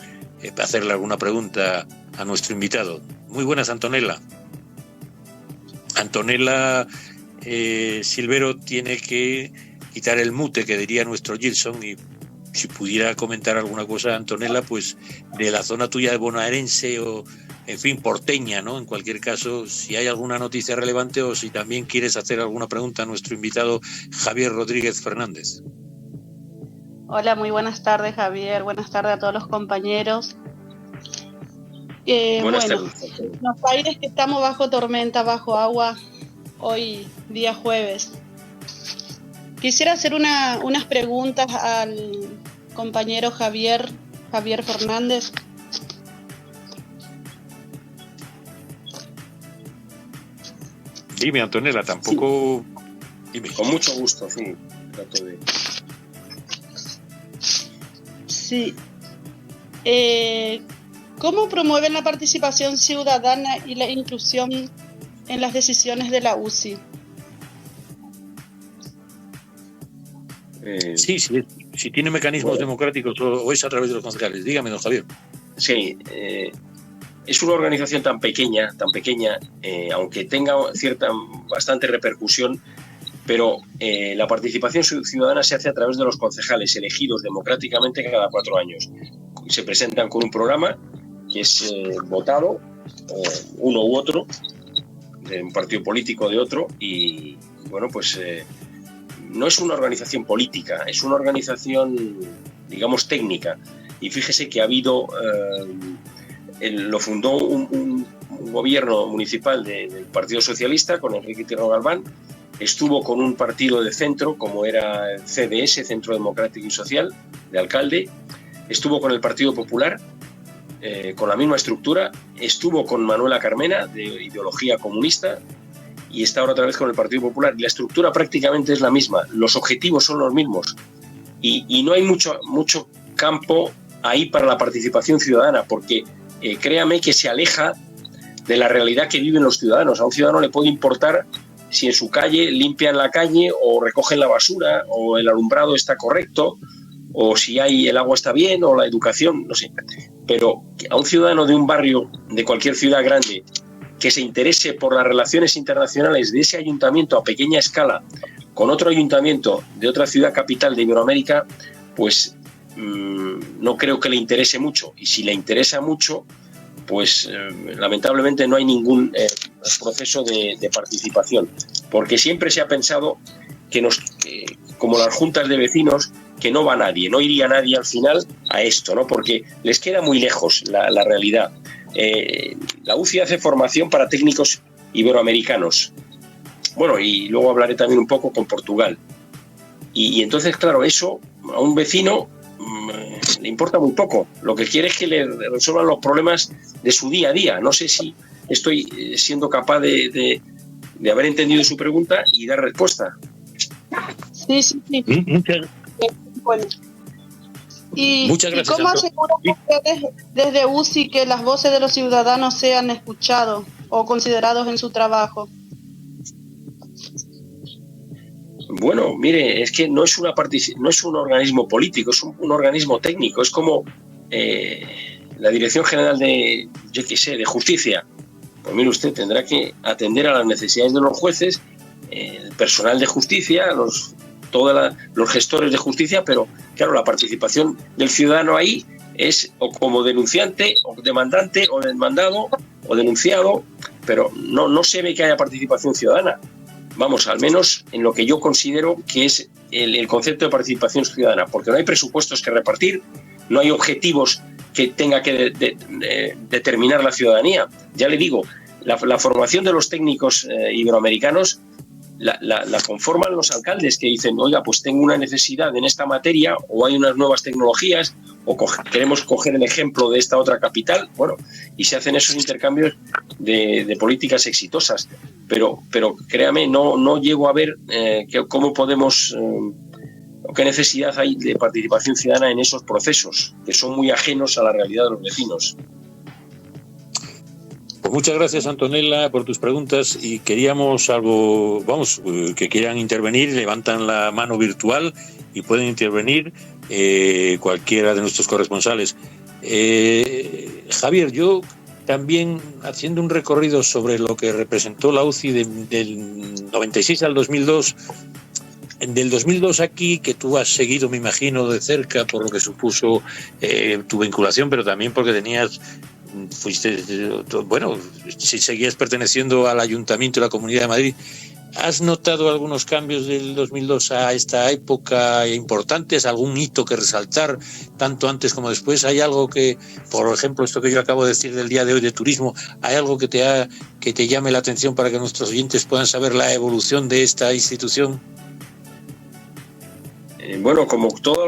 hacerle alguna pregunta a nuestro invitado. Muy buenas, Antonella. Antonella Silvero tiene que quitar el mute, que diría nuestro Gilson, y si pudiera comentar alguna cosa, Antonella, pues de la zona tuya de bonaerense o, en fin, porteña, ¿no? En cualquier caso, si hay alguna noticia relevante o si también quieres hacer alguna pregunta a nuestro invitado Javier Rodríguez Fernández. Hola, muy buenas tardes, Javier. Buenas tardes a todos los compañeros. Buenas tardes. En los aires que estamos bajo tormenta, bajo agua, hoy día jueves. Quisiera hacer unas preguntas al compañero Javier Fernández. Dime, Antonella, tampoco... Sí. Dime. Con mucho gusto, sí. Trato de... Sí. ¿Cómo promueven la participación ciudadana y la inclusión en las decisiones de la UCI? Sí, si tiene mecanismos democráticos o es a través de los concejales. Dígame, don Javier. Sí, es una organización tan pequeña, aunque tenga bastante repercusión, pero la participación ciudadana se hace a través de los concejales elegidos democráticamente cada 4 años. Se presentan con un programa que es votado, uno u otro, de un partido político o de otro, y bueno, pues no es una organización política, es una organización, digamos, técnica. Y fíjese que ha habido, lo fundó un gobierno municipal del Partido Socialista con Enrique Tierno Galván, estuvo con un partido de centro como era el CDS, Centro Democrático y Social, de alcalde, estuvo con el Partido Popular, con la misma estructura, estuvo con Manuela Carmena, de ideología comunista, y está ahora otra vez con el Partido Popular. Y la estructura prácticamente es la misma, los objetivos son los mismos, y no hay mucho campo ahí para la participación ciudadana, porque créame que se aleja de la realidad que viven los ciudadanos. A un ciudadano le puede importar si en su calle limpian la calle o recogen la basura o el alumbrado está correcto o si el agua está bien o la educación, no sé. Pero a un ciudadano de un barrio, de cualquier ciudad grande, que se interese por las relaciones internacionales de ese ayuntamiento a pequeña escala con otro ayuntamiento de otra ciudad capital de Iberoamérica, pues no creo que le interese mucho. Y si le interesa mucho, pues lamentablemente no hay ningún proceso de participación, porque siempre se ha pensado que como las juntas de vecinos, que no va nadie, no iría nadie al final a esto, ¿no? Porque les queda muy lejos la realidad. La UCI hace formación para técnicos iberoamericanos. Bueno, y luego hablaré también un poco con Portugal. Y entonces, claro, eso a un vecino le importa muy poco. Lo que quiere es que le resuelvan los problemas de su día a día. No sé si estoy siendo capaz de haber entendido su pregunta y dar respuesta. Sí. Bueno. Muchas gracias. ¿Y cómo aseguran ustedes desde UCI que las voces de los ciudadanos sean escuchados o considerados en su trabajo? Bueno, mire, es que no es un organismo político, es un organismo técnico. Es como la Dirección General de Justicia, pues mire usted, tendrá que atender a las necesidades de los jueces, el personal de justicia, los gestores de justicia, pero claro, la participación del ciudadano ahí es o como denunciante, o demandante, o demandado, o denunciado, pero no se ve que haya participación ciudadana. Vamos, al menos en lo que yo considero que es el concepto de participación ciudadana, porque no hay presupuestos que repartir, no hay objetivos que tenga que determinar la ciudadanía. Ya le digo, la formación de los técnicos iberoamericanos la conforman los alcaldes que dicen, oiga, pues tengo una necesidad en esta materia, o hay unas nuevas tecnologías, o queremos coger el ejemplo de esta otra capital, bueno, y se hacen esos intercambios de políticas exitosas. Pero créame, no llego a ver cómo podemos, o qué necesidad hay de participación ciudadana en esos procesos, que son muy ajenos a la realidad de los vecinos. Pues muchas gracias, Antonella, por tus preguntas, y queríamos que quieran intervenir, levantan la mano virtual y pueden intervenir cualquiera de nuestros corresponsales. Javier, yo también, haciendo un recorrido sobre lo que representó la UCI del 96 al 2002, del 2002 aquí, que tú has seguido, me imagino, de cerca por lo que supuso tu vinculación, pero también porque si seguías perteneciendo al Ayuntamiento y la Comunidad de Madrid, ¿has notado algunos cambios del 2002 a esta época importantes? ¿Algún hito que resaltar, tanto antes como después? ¿Hay algo que, por ejemplo, esto que yo acabo de decir del día de hoy de turismo, hay algo que te llame la atención para que nuestros oyentes puedan saber la evolución de esta institución? Bueno, como toda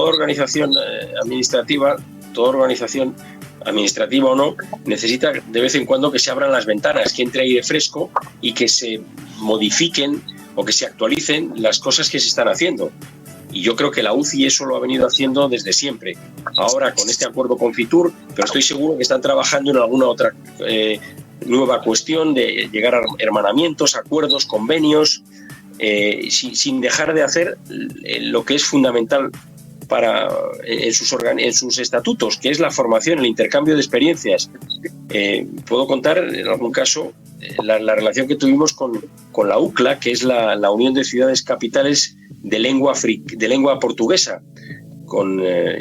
organización administrativa, administrativa o no, necesita de vez en cuando que se abran las ventanas, que entre aire fresco y que se modifiquen o que se actualicen las cosas que se están haciendo. Y yo creo que la UCI eso lo ha venido haciendo desde siempre. Ahora con este acuerdo con Fitur, pero estoy seguro que están trabajando en alguna otra nueva cuestión de llegar a hermanamientos, acuerdos, convenios, sin dejar de hacer lo que es fundamental en sus estatutos, que es la formación, el intercambio de experiencias. Puedo contar en algún caso la relación que tuvimos con la UCLA, que es la Unión de Ciudades Capitales de lengua portuguesa,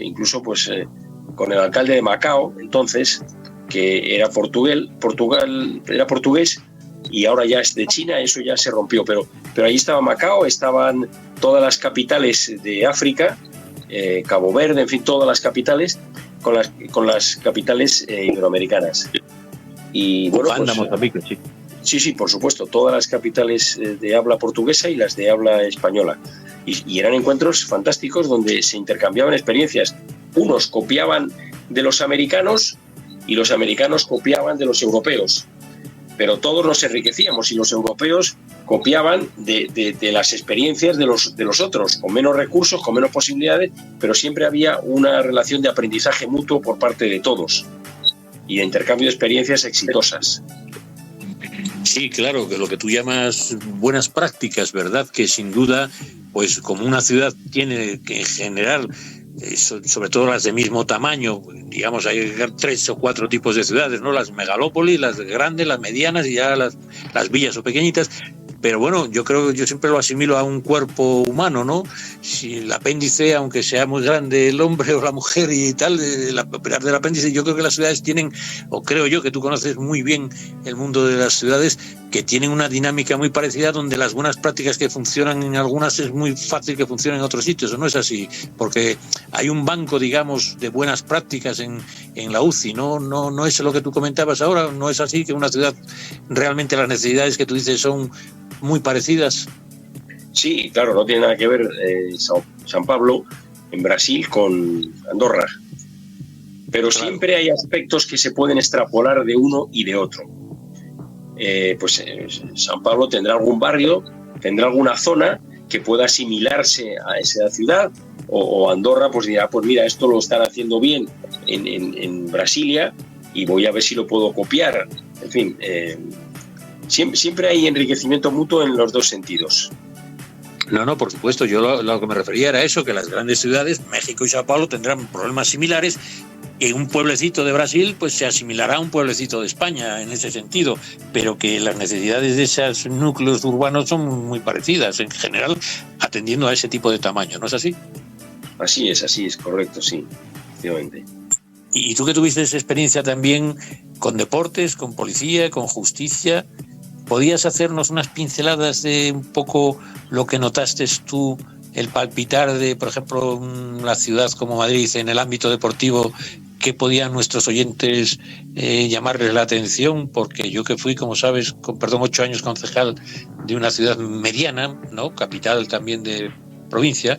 incluso con el alcalde de Macao, entonces, que era era portugués, y ahora ya es de China. Eso ya se rompió, pero ahí estaba Macao, estaban todas las capitales de África, Cabo Verde, en fin, todas las capitales, con las capitales iberoamericanas. Y bueno, Mozambique, sí. Sí, por supuesto, todas las capitales de habla portuguesa y las de habla española. Y eran encuentros fantásticos donde se intercambiaban experiencias. Unos copiaban de los americanos y los americanos copiaban de los europeos. Pero todos nos enriquecíamos y los europeos copiaban de las experiencias de los otros, con menos recursos, con menos posibilidades, pero siempre había una relación de aprendizaje mutuo por parte de todos y de intercambio de experiencias exitosas. Sí, claro, que lo que tú llamas buenas prácticas, ¿verdad? Que sin duda, pues como una ciudad tiene que en general, sobre todo las de mismo tamaño, digamos, hay 3 o 4 tipos de ciudades, ¿no? Las megalópolis, las grandes, las medianas y ya las villas o pequeñitas. Pero bueno, yo siempre lo asimilo a un cuerpo humano, ¿no? Si el apéndice, aunque sea muy grande el hombre o la mujer y tal, a pesar del apéndice, yo creo que las ciudades tienen, o creo yo que tú conoces muy bien el mundo de las ciudades, que tienen una dinámica muy parecida, donde las buenas prácticas que funcionan en algunas es muy fácil que funcionen en otros sitios, ¿o no es así? Porque hay un banco, digamos, de buenas prácticas en la UCI, no es lo que tú comentabas ahora, no es así, que una ciudad realmente las necesidades que tú dices son muy parecidas. Sí, claro, no tiene nada que ver San Pablo en Brasil con Andorra, pero claro, siempre hay aspectos que se pueden extrapolar de uno y de otro. San Pablo tendrá algún barrio, tendrá alguna zona que pueda asimilarse a esa ciudad, o Andorra pues dirá, pues mira, esto lo están haciendo bien en Brasilia y voy a ver si lo puedo copiar. En fin, siempre hay enriquecimiento mutuo en los dos sentidos. No, por supuesto, yo lo que me refería era eso, que las grandes ciudades, México y Sao Paulo, tendrán problemas similares, en un pueblecito de Brasil pues se asimilará a un pueblecito de España en ese sentido, pero que las necesidades de esos núcleos urbanos son muy parecidas en general, atendiendo a ese tipo de tamaño, ¿no es así? Así es correcto, sí, efectivamente. Y tú que tuviste esa experiencia también con deportes, con policía, con justicia, ¿podías hacernos unas pinceladas de un poco lo que notaste tú, el palpitar de, por ejemplo, una ciudad como Madrid en el ámbito deportivo? ¿Qué podían nuestros oyentes llamarles la atención? Porque yo que fui, como sabes, con 8 años concejal de una ciudad mediana, ¿no?, capital también de provincia,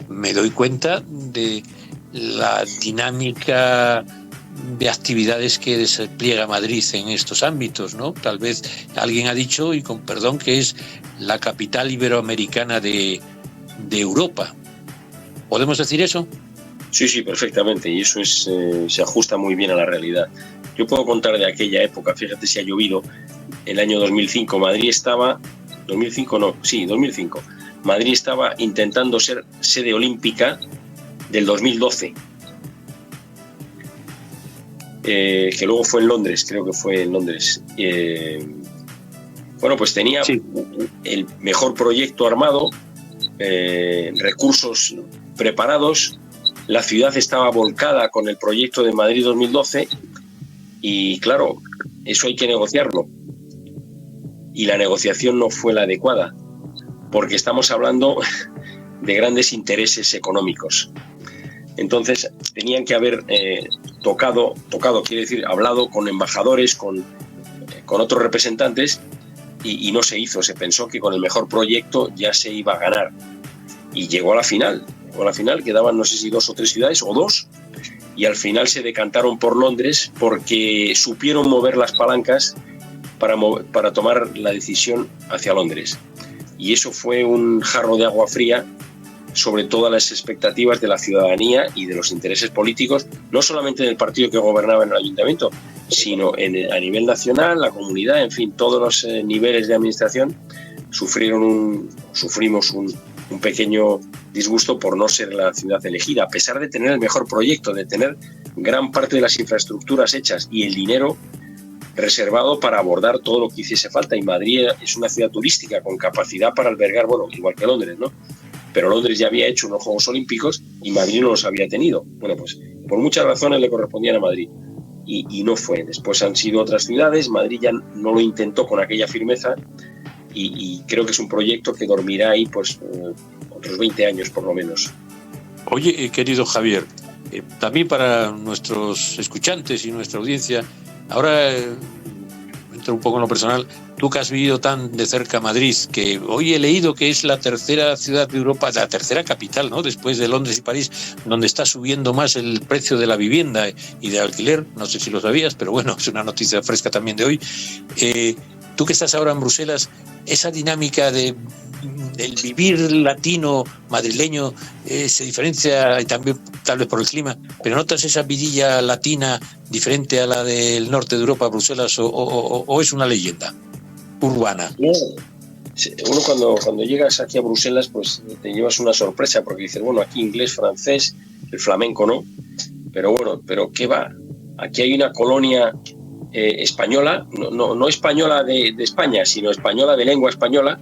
me doy cuenta de la dinámica de actividades que despliega Madrid en estos ámbitos, ¿no? Tal vez alguien ha dicho, y con perdón, que es la capital iberoamericana de Europa. ¿Podemos decir eso? Sí, perfectamente, y eso se ajusta muy bien a la realidad. Yo puedo contar de aquella época, fíjate si ha llovido, el año 2005, Madrid estaba... 2005. Madrid estaba intentando ser sede olímpica del 2012, que luego fue en Londres, creo que fue en Londres. Bueno, pues tenía el mejor proyecto armado, recursos preparados, la ciudad estaba volcada con el proyecto de Madrid 2012 y claro, eso hay que negociarlo. Y la negociación no fue la adecuada, porque estamos hablando de grandes intereses económicos. Entonces tenían que haber tocado, quiere decir, hablado con embajadores, con otros representantes, y no se hizo. Se pensó que con el mejor proyecto ya se iba a ganar. Y llegó a la final, quedaban no sé si 2 o 3 ciudades, o 2, y al final se decantaron por Londres porque supieron mover las palancas para tomar la decisión hacia Londres. Y eso fue un jarro de agua fría sobre todas las expectativas de la ciudadanía y de los intereses políticos, no solamente del partido que gobernaba en el ayuntamiento, sino a nivel nacional, la comunidad, en fin, todos los niveles de administración sufrimos un pequeño disgusto por no ser la ciudad elegida, a pesar de tener el mejor proyecto, de tener gran parte de las infraestructuras hechas y el dinero reservado para abordar todo lo que hiciese falta. Y Madrid es una ciudad turística con capacidad para albergar, bueno, igual que Londres, ¿no? Pero Londres ya había hecho unos Juegos Olímpicos y Madrid no los había tenido. Bueno, pues por muchas razones le correspondían a Madrid y no fue. Después han sido otras ciudades, Madrid ya no lo intentó con aquella firmeza y creo que es un proyecto que dormirá ahí pues otros 20 años por lo menos. Oye, querido Javier, también para nuestros escuchantes y nuestra audiencia, ahora entro un poco en lo personal, tú que has vivido tan de cerca Madrid, que hoy he leído que es la tercera ciudad de Europa, la tercera capital, ¿no?, después de Londres y París, donde está subiendo más el precio de la vivienda y de alquiler. No sé si lo sabías, pero bueno, es una noticia fresca también de hoy. Tú que estás ahora en Bruselas, esa dinámica del vivir latino madrileño se diferencia, y también tal vez por el clima, pero ¿notas esa vidilla latina diferente a la del norte de Europa, Bruselas, o es una leyenda urbana? Uno cuando llegas aquí a Bruselas pues te llevas una sorpresa, porque dices, bueno, aquí inglés, francés, el flamenco, ¿no? Pero ¿qué va? Aquí hay una colonia española, no española de España, sino española de lengua española,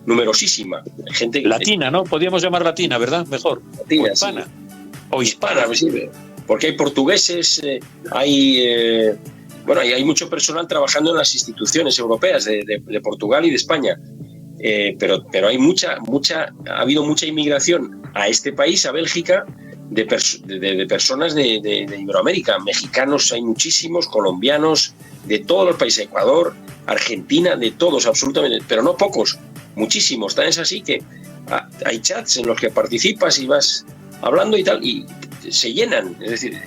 numerosísima. Gente latina, ¿no? Podríamos llamar latina, ¿verdad? Mejor. Latina, o hispana. Sí. O hispana. Sí, porque hay portugueses, hay mucho personal trabajando en las instituciones europeas de Portugal y de España. Pero ha habido mucha inmigración a este país, a Bélgica, de personas de Iberoamérica. Mexicanos hay muchísimos, colombianos, de todos los países, Ecuador, Argentina, de todos absolutamente, pero no pocos, muchísimos. Tan es así que hay chats en los que participas y vas hablando y tal, y se llenan. Es decir,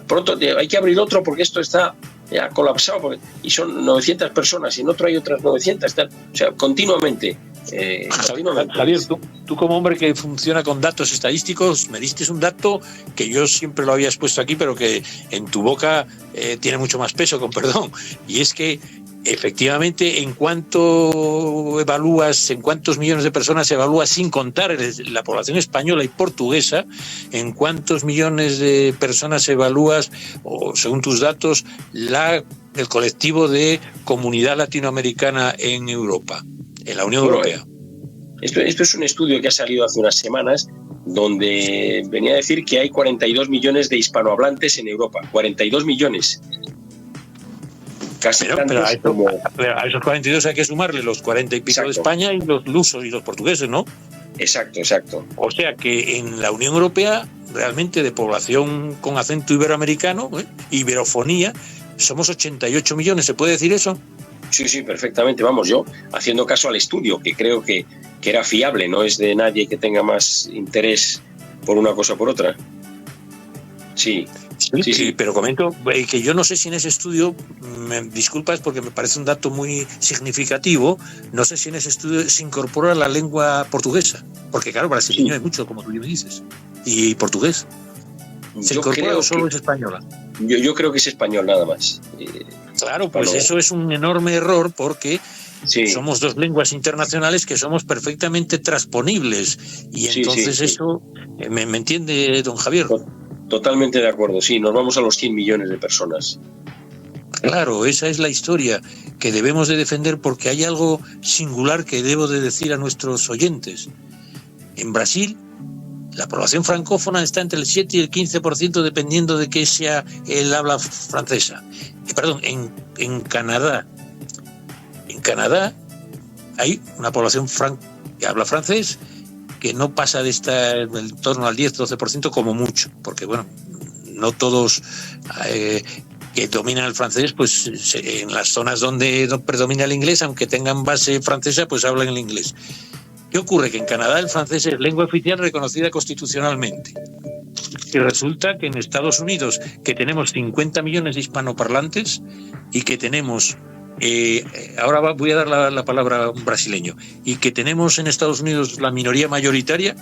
pronto hay que abrir otro porque esto está ya colapsado, y son 900 personas y en otro hay otras 900, tal. O sea, continuamente Javier, tú como hombre que funciona con datos estadísticos, me diste un dato que yo siempre lo había expuesto aquí, pero que en tu boca tiene mucho más peso, con perdón, y es que efectivamente, en cuántos millones de personas evalúas sin contar la población española y portuguesa, en cuántos millones de personas evalúas, o según tus datos, el colectivo de comunidad latinoamericana en Europa, en la Unión Europea. Esto es un estudio que ha salido hace unas semanas, donde venía a decir que hay 42 millones de hispanohablantes en Europa. 42 millones. Casi pero a esos 42 hay que sumarle los 40 y pico de España y los lusos y los portugueses, ¿no? Exacto. O sea que en la Unión Europea, realmente de población con acento iberoamericano, iberofonía, somos 88 millones, ¿se puede decir eso? Sí, perfectamente. Vamos, yo haciendo caso al estudio, que creo que era fiable, no es de nadie que tenga más interés por una cosa o por otra. Sí. Pero comento que yo no sé si en ese estudio, me disculpas porque me parece un dato muy significativo, no sé si en ese estudio se incorpora la lengua portuguesa, porque claro, brasileño hay mucho, como tú me dices, y portugués. ¿Se incorpora o solo es española? Yo creo que es español nada más. Claro, pues eso es un enorme error, porque somos dos lenguas internacionales que somos perfectamente transponibles, y entonces eso, ¿me entiende, don Javier? Totalmente de acuerdo, sí, nos vamos a los 100 millones de personas. Claro, esa es la historia que debemos de defender, porque hay algo singular que debo de decir a nuestros oyentes. En Brasil, la población francófona está entre el 7 y el 15%, dependiendo de que sea el habla francesa. En Canadá. En Canadá hay una población que habla francés que no pasa de estar en torno al 10-12% como mucho, porque bueno, no todos que dominan el francés, pues en las zonas donde predomina el inglés, aunque tengan base francesa, pues hablan el inglés. ¿Qué ocurre? Que en Canadá el francés es lengua oficial reconocida constitucionalmente. Y resulta que en Estados Unidos, que tenemos 50 millones de hispanoparlantes y que tenemos... ahora voy a dar la palabra a un brasileño, y que tenemos en Estados Unidos la minoría mayoritaria,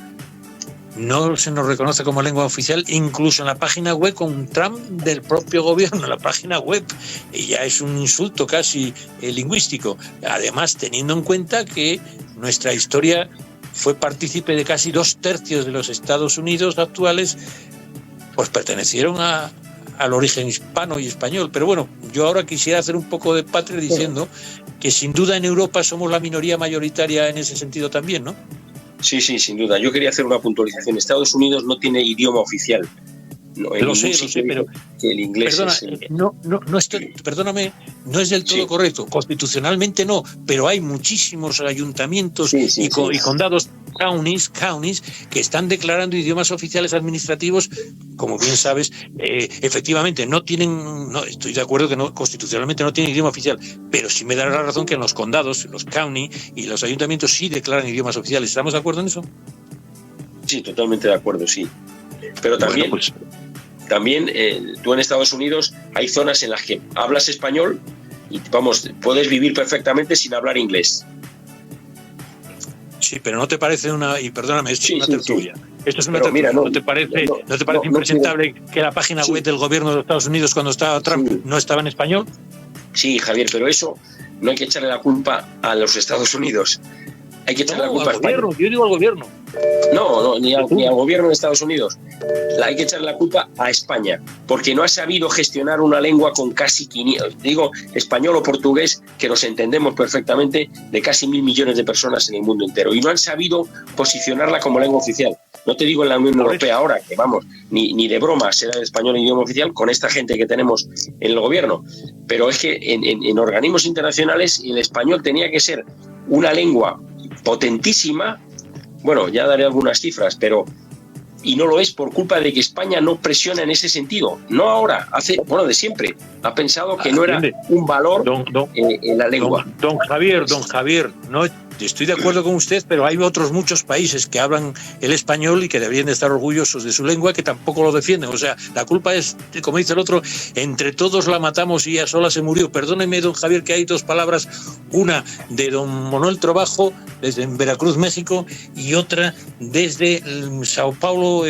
no se nos reconoce como lengua oficial, incluso en la página web, con un Trump del propio gobierno en la página web, y ya es un insulto casi lingüístico. Además, teniendo en cuenta que nuestra historia fue partícipe de casi 2/3 de los Estados Unidos actuales, pues pertenecieron al origen hispano y español. Pero bueno, yo ahora quisiera hacer un poco de patria diciendo que sin duda en Europa somos la minoría mayoritaria en ese sentido también, ¿no? Sí, sin duda. Yo quería hacer una puntualización. Estados Unidos no tiene idioma oficial. Lo sé, pero que el inglés perdóname, no es del todo correcto. Constitucionalmente no, pero hay muchísimos ayuntamientos y condados, counties, que están declarando idiomas oficiales administrativos, como bien sabes. Efectivamente, estoy de acuerdo que constitucionalmente no tienen idioma oficial, pero sí me dará la razón que en los condados, los county y los ayuntamientos sí declaran idiomas oficiales. ¿Estamos de acuerdo en eso? Sí, totalmente de acuerdo, sí. Pero también, tú en Estados Unidos hay zonas en las que hablas español y puedes vivir perfectamente sin hablar inglés. Sí, pero ¿no te parece y perdóname, esto es una tertulia? Esto es una tertulia. Mira, ¿No te parece impresentable que la página web del gobierno de los Estados Unidos, cuando estaba Trump, no estaba en español? Sí, Javier, pero eso no hay que echarle la culpa a los Estados Unidos. Hay que echarle la culpa al gobierno. Yo digo al gobierno. No, ni al gobierno de Estados Unidos. Hay que echarle la culpa a España, porque no ha sabido gestionar una lengua con casi 500, digo español o portugués, que nos entendemos perfectamente, de casi 1.000 millones de personas en el mundo entero, y no han sabido posicionarla como lengua oficial. No te digo en la Unión Europea ahora, que vamos, ni de broma será el español idioma oficial con esta gente que tenemos en el gobierno, pero es que en organismos internacionales el español tenía que ser una lengua potentísima. Bueno, ya daré algunas cifras, y no lo es por culpa de que España no presiona en ese sentido. No ahora, de siempre. Ha pensado que no era un valor en la lengua. Don Javier, estoy de acuerdo con usted, pero hay otros muchos países que hablan el español y que deberían de estar orgullosos de su lengua, que tampoco lo defienden. O sea, la culpa es, como dice el otro, entre todos la matamos y ella sola se murió. Perdóneme, don Javier, que hay dos palabras, una de don Manuel Trabajo, desde Veracruz, México, y otra desde Sao Paulo,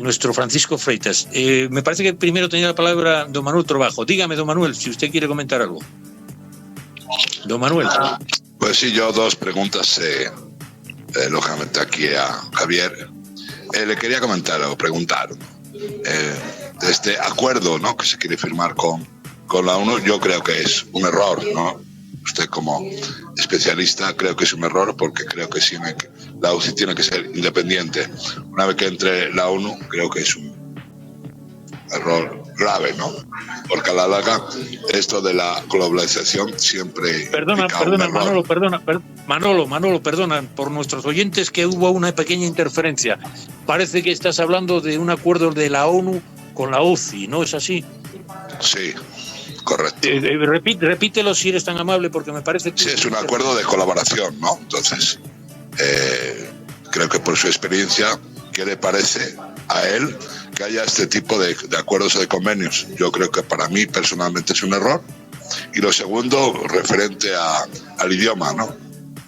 nuestro Francisco Freitas. Me parece que primero tenía la palabra don Manuel Trabajo. Dígame, don Manuel, si usted quiere comentar algo. Don Manuel. Pues sí, yo dos preguntas, lógicamente aquí a Javier. Le quería comentar o preguntar de este acuerdo, ¿no?, que se quiere firmar con la ONU. Yo creo que es un error, ¿no? Usted como especialista, creo que es un error, porque creo que la UCI tiene que ser independiente. Una vez que entre la ONU, creo que es un error grave, ¿no? Porque a la larga esto de la globalización siempre... Perdona, Manolo, perdona, por nuestros oyentes que hubo una pequeña interferencia. Parece que estás hablando de un acuerdo de la ONU con la UCI, ¿no es así? Sí, correcto. Repítelo si eres tan amable, porque me parece que... Sí, es un acuerdo de colaboración, ¿no? Entonces, creo que por su experiencia, ¿qué le parece a él que haya este tipo de acuerdos o de convenios? Yo creo que para mí personalmente es un error. Y lo segundo, referente al idioma, ¿no?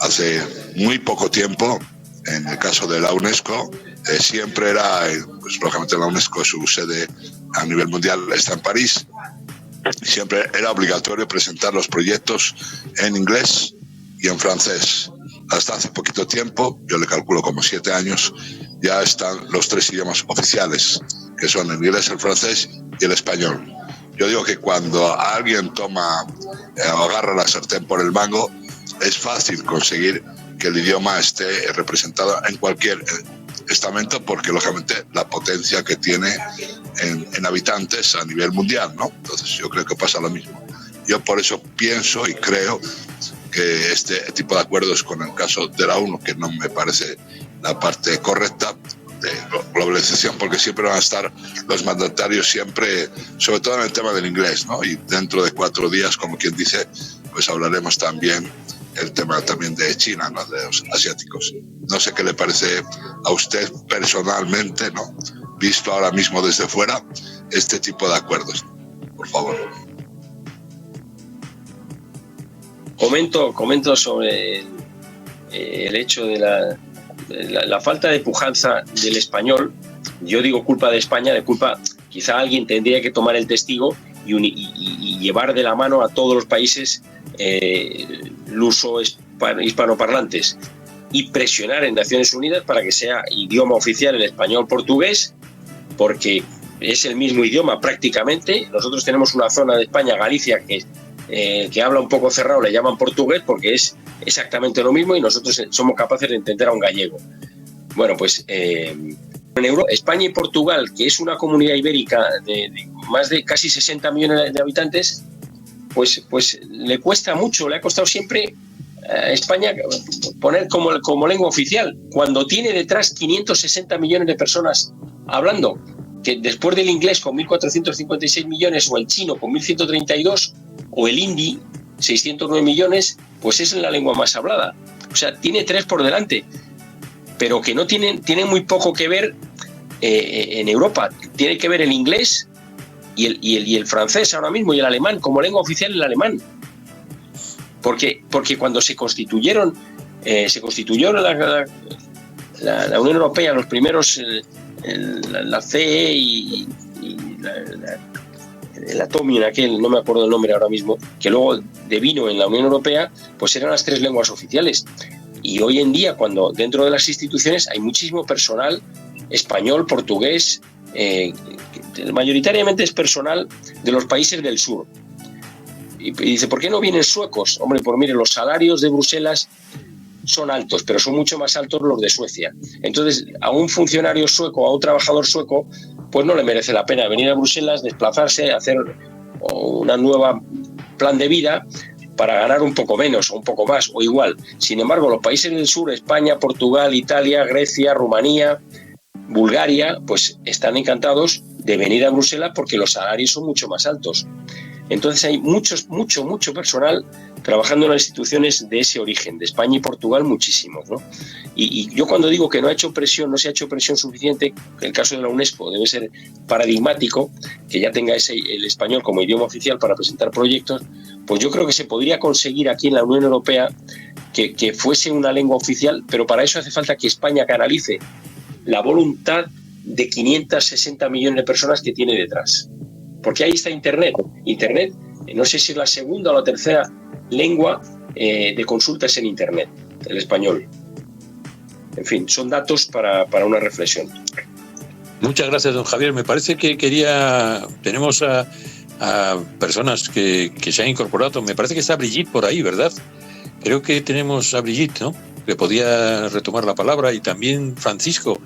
Hace muy poco tiempo, en el caso de la UNESCO, siempre era, pues lógicamente la UNESCO, su sede a nivel mundial está en París, siempre era obligatorio presentar los proyectos en inglés y en francés. Hasta hace poquito tiempo, yo le calculo como 7 años, ya están los 3 idiomas oficiales, que son el inglés, el francés y el español. Yo digo que cuando alguien toma o agarra la sartén por el mango, es fácil conseguir que el idioma esté representado en cualquier estamento, porque lógicamente la potencia que tiene en habitantes a nivel mundial, ¿no? Entonces yo creo que pasa lo mismo. Yo por eso pienso y creo que este tipo de acuerdos, con el caso de la ONU, que no me parece la parte correcta de globalización, porque siempre van a estar los mandatarios, siempre, sobre todo en el tema del inglés, ¿no? Y dentro de 4 días, como quien dice, pues hablaremos también el tema también de China, ¿no?, de los asiáticos. No sé qué le parece a usted personalmente, ¿no?, visto ahora mismo desde fuera, este tipo de acuerdos, por favor. Comento sobre el hecho de la falta de pujanza del español. Yo digo culpa de España, de culpa, quizá alguien tendría que tomar el testigo y llevar de la mano a todos los países luso hispanoparlantes y presionar en Naciones Unidas para que sea idioma oficial el español-portugués, porque es el mismo idioma prácticamente. Nosotros tenemos una zona de España, Galicia, que habla un poco cerrado, le llaman portugués porque es exactamente lo mismo, y nosotros somos capaces de entender a un gallego. Bueno, pues en España y Portugal, que es una comunidad ibérica de más de casi 60 millones de habitantes, pues le cuesta mucho, le ha costado siempre a España poner como lengua oficial, cuando tiene detrás 560 millones de personas hablando, que después del inglés con 1.456 millones, o el chino con 1.132, o el hindi, 609 millones, pues es la lengua más hablada. O sea, tiene 3 por delante, pero que no tienen muy poco que ver en Europa. Tiene que ver el inglés y el francés ahora mismo, y el alemán, como lengua oficial el alemán. Porque cuando se constituyeron la Unión Europea, los primeros, la CE y el Atomium, aquel, no me acuerdo el nombre ahora mismo, que luego devino en la Unión Europea, pues eran las 3 lenguas oficiales. Y hoy en día, cuando dentro de las instituciones hay muchísimo personal español, portugués, mayoritariamente es personal de los países del sur. Y dice, ¿por qué no vienen suecos? Hombre, pues mire, los salarios de Bruselas son altos, pero son mucho más altos los de Suecia. Entonces, a un funcionario sueco, a un trabajador sueco, pues no le merece la pena venir a Bruselas, desplazarse, hacer una nueva plan de vida para ganar un poco menos o un poco más o igual. Sin embargo, los países del sur, España, Portugal, Italia, Grecia, Rumanía, Bulgaria, pues están encantados de venir a Bruselas porque los salarios son mucho más altos. Entonces hay mucho personal trabajando en las instituciones de ese origen, de España y Portugal muchísimos, ¿no? Y yo cuando digo que no se ha hecho presión suficiente, que el caso de la UNESCO debe ser paradigmático, que ya tenga el español como idioma oficial para presentar proyectos, pues yo creo que se podría conseguir aquí en la Unión Europea que fuese una lengua oficial, pero para eso hace falta que España canalice la voluntad de 560 millones de personas que tiene detrás. Porque ahí está Internet. Internet, no sé si es la segunda o la tercera lengua de consultas en Internet, el español. En fin, son datos para una reflexión. Muchas gracias, don Javier. Me parece que tenemos a personas que se han incorporado. Me parece que está Brigitte por ahí, ¿verdad? Creo que tenemos a Brigitte, ¿no? Que podía retomar la palabra, y también Francisco.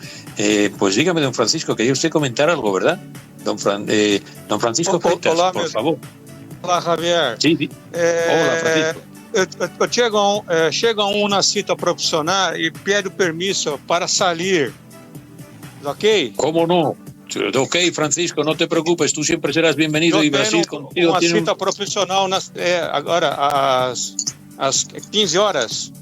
Pues dígame, don Francisco, quería usted comentar algo, ¿verdad? Don Francisco Freitas, olá, por favor. Olá, Javier. Sí. Olá, Francisco. Eu chego a uma cita profissional e peço permisso para sair. ¿Ok? ¿Cómo no? Ok, Francisco, no te preocupes, tú siempre serás bienvenido. Eu y Brasil contigo uma tiene cita profissional agora às 15 horas.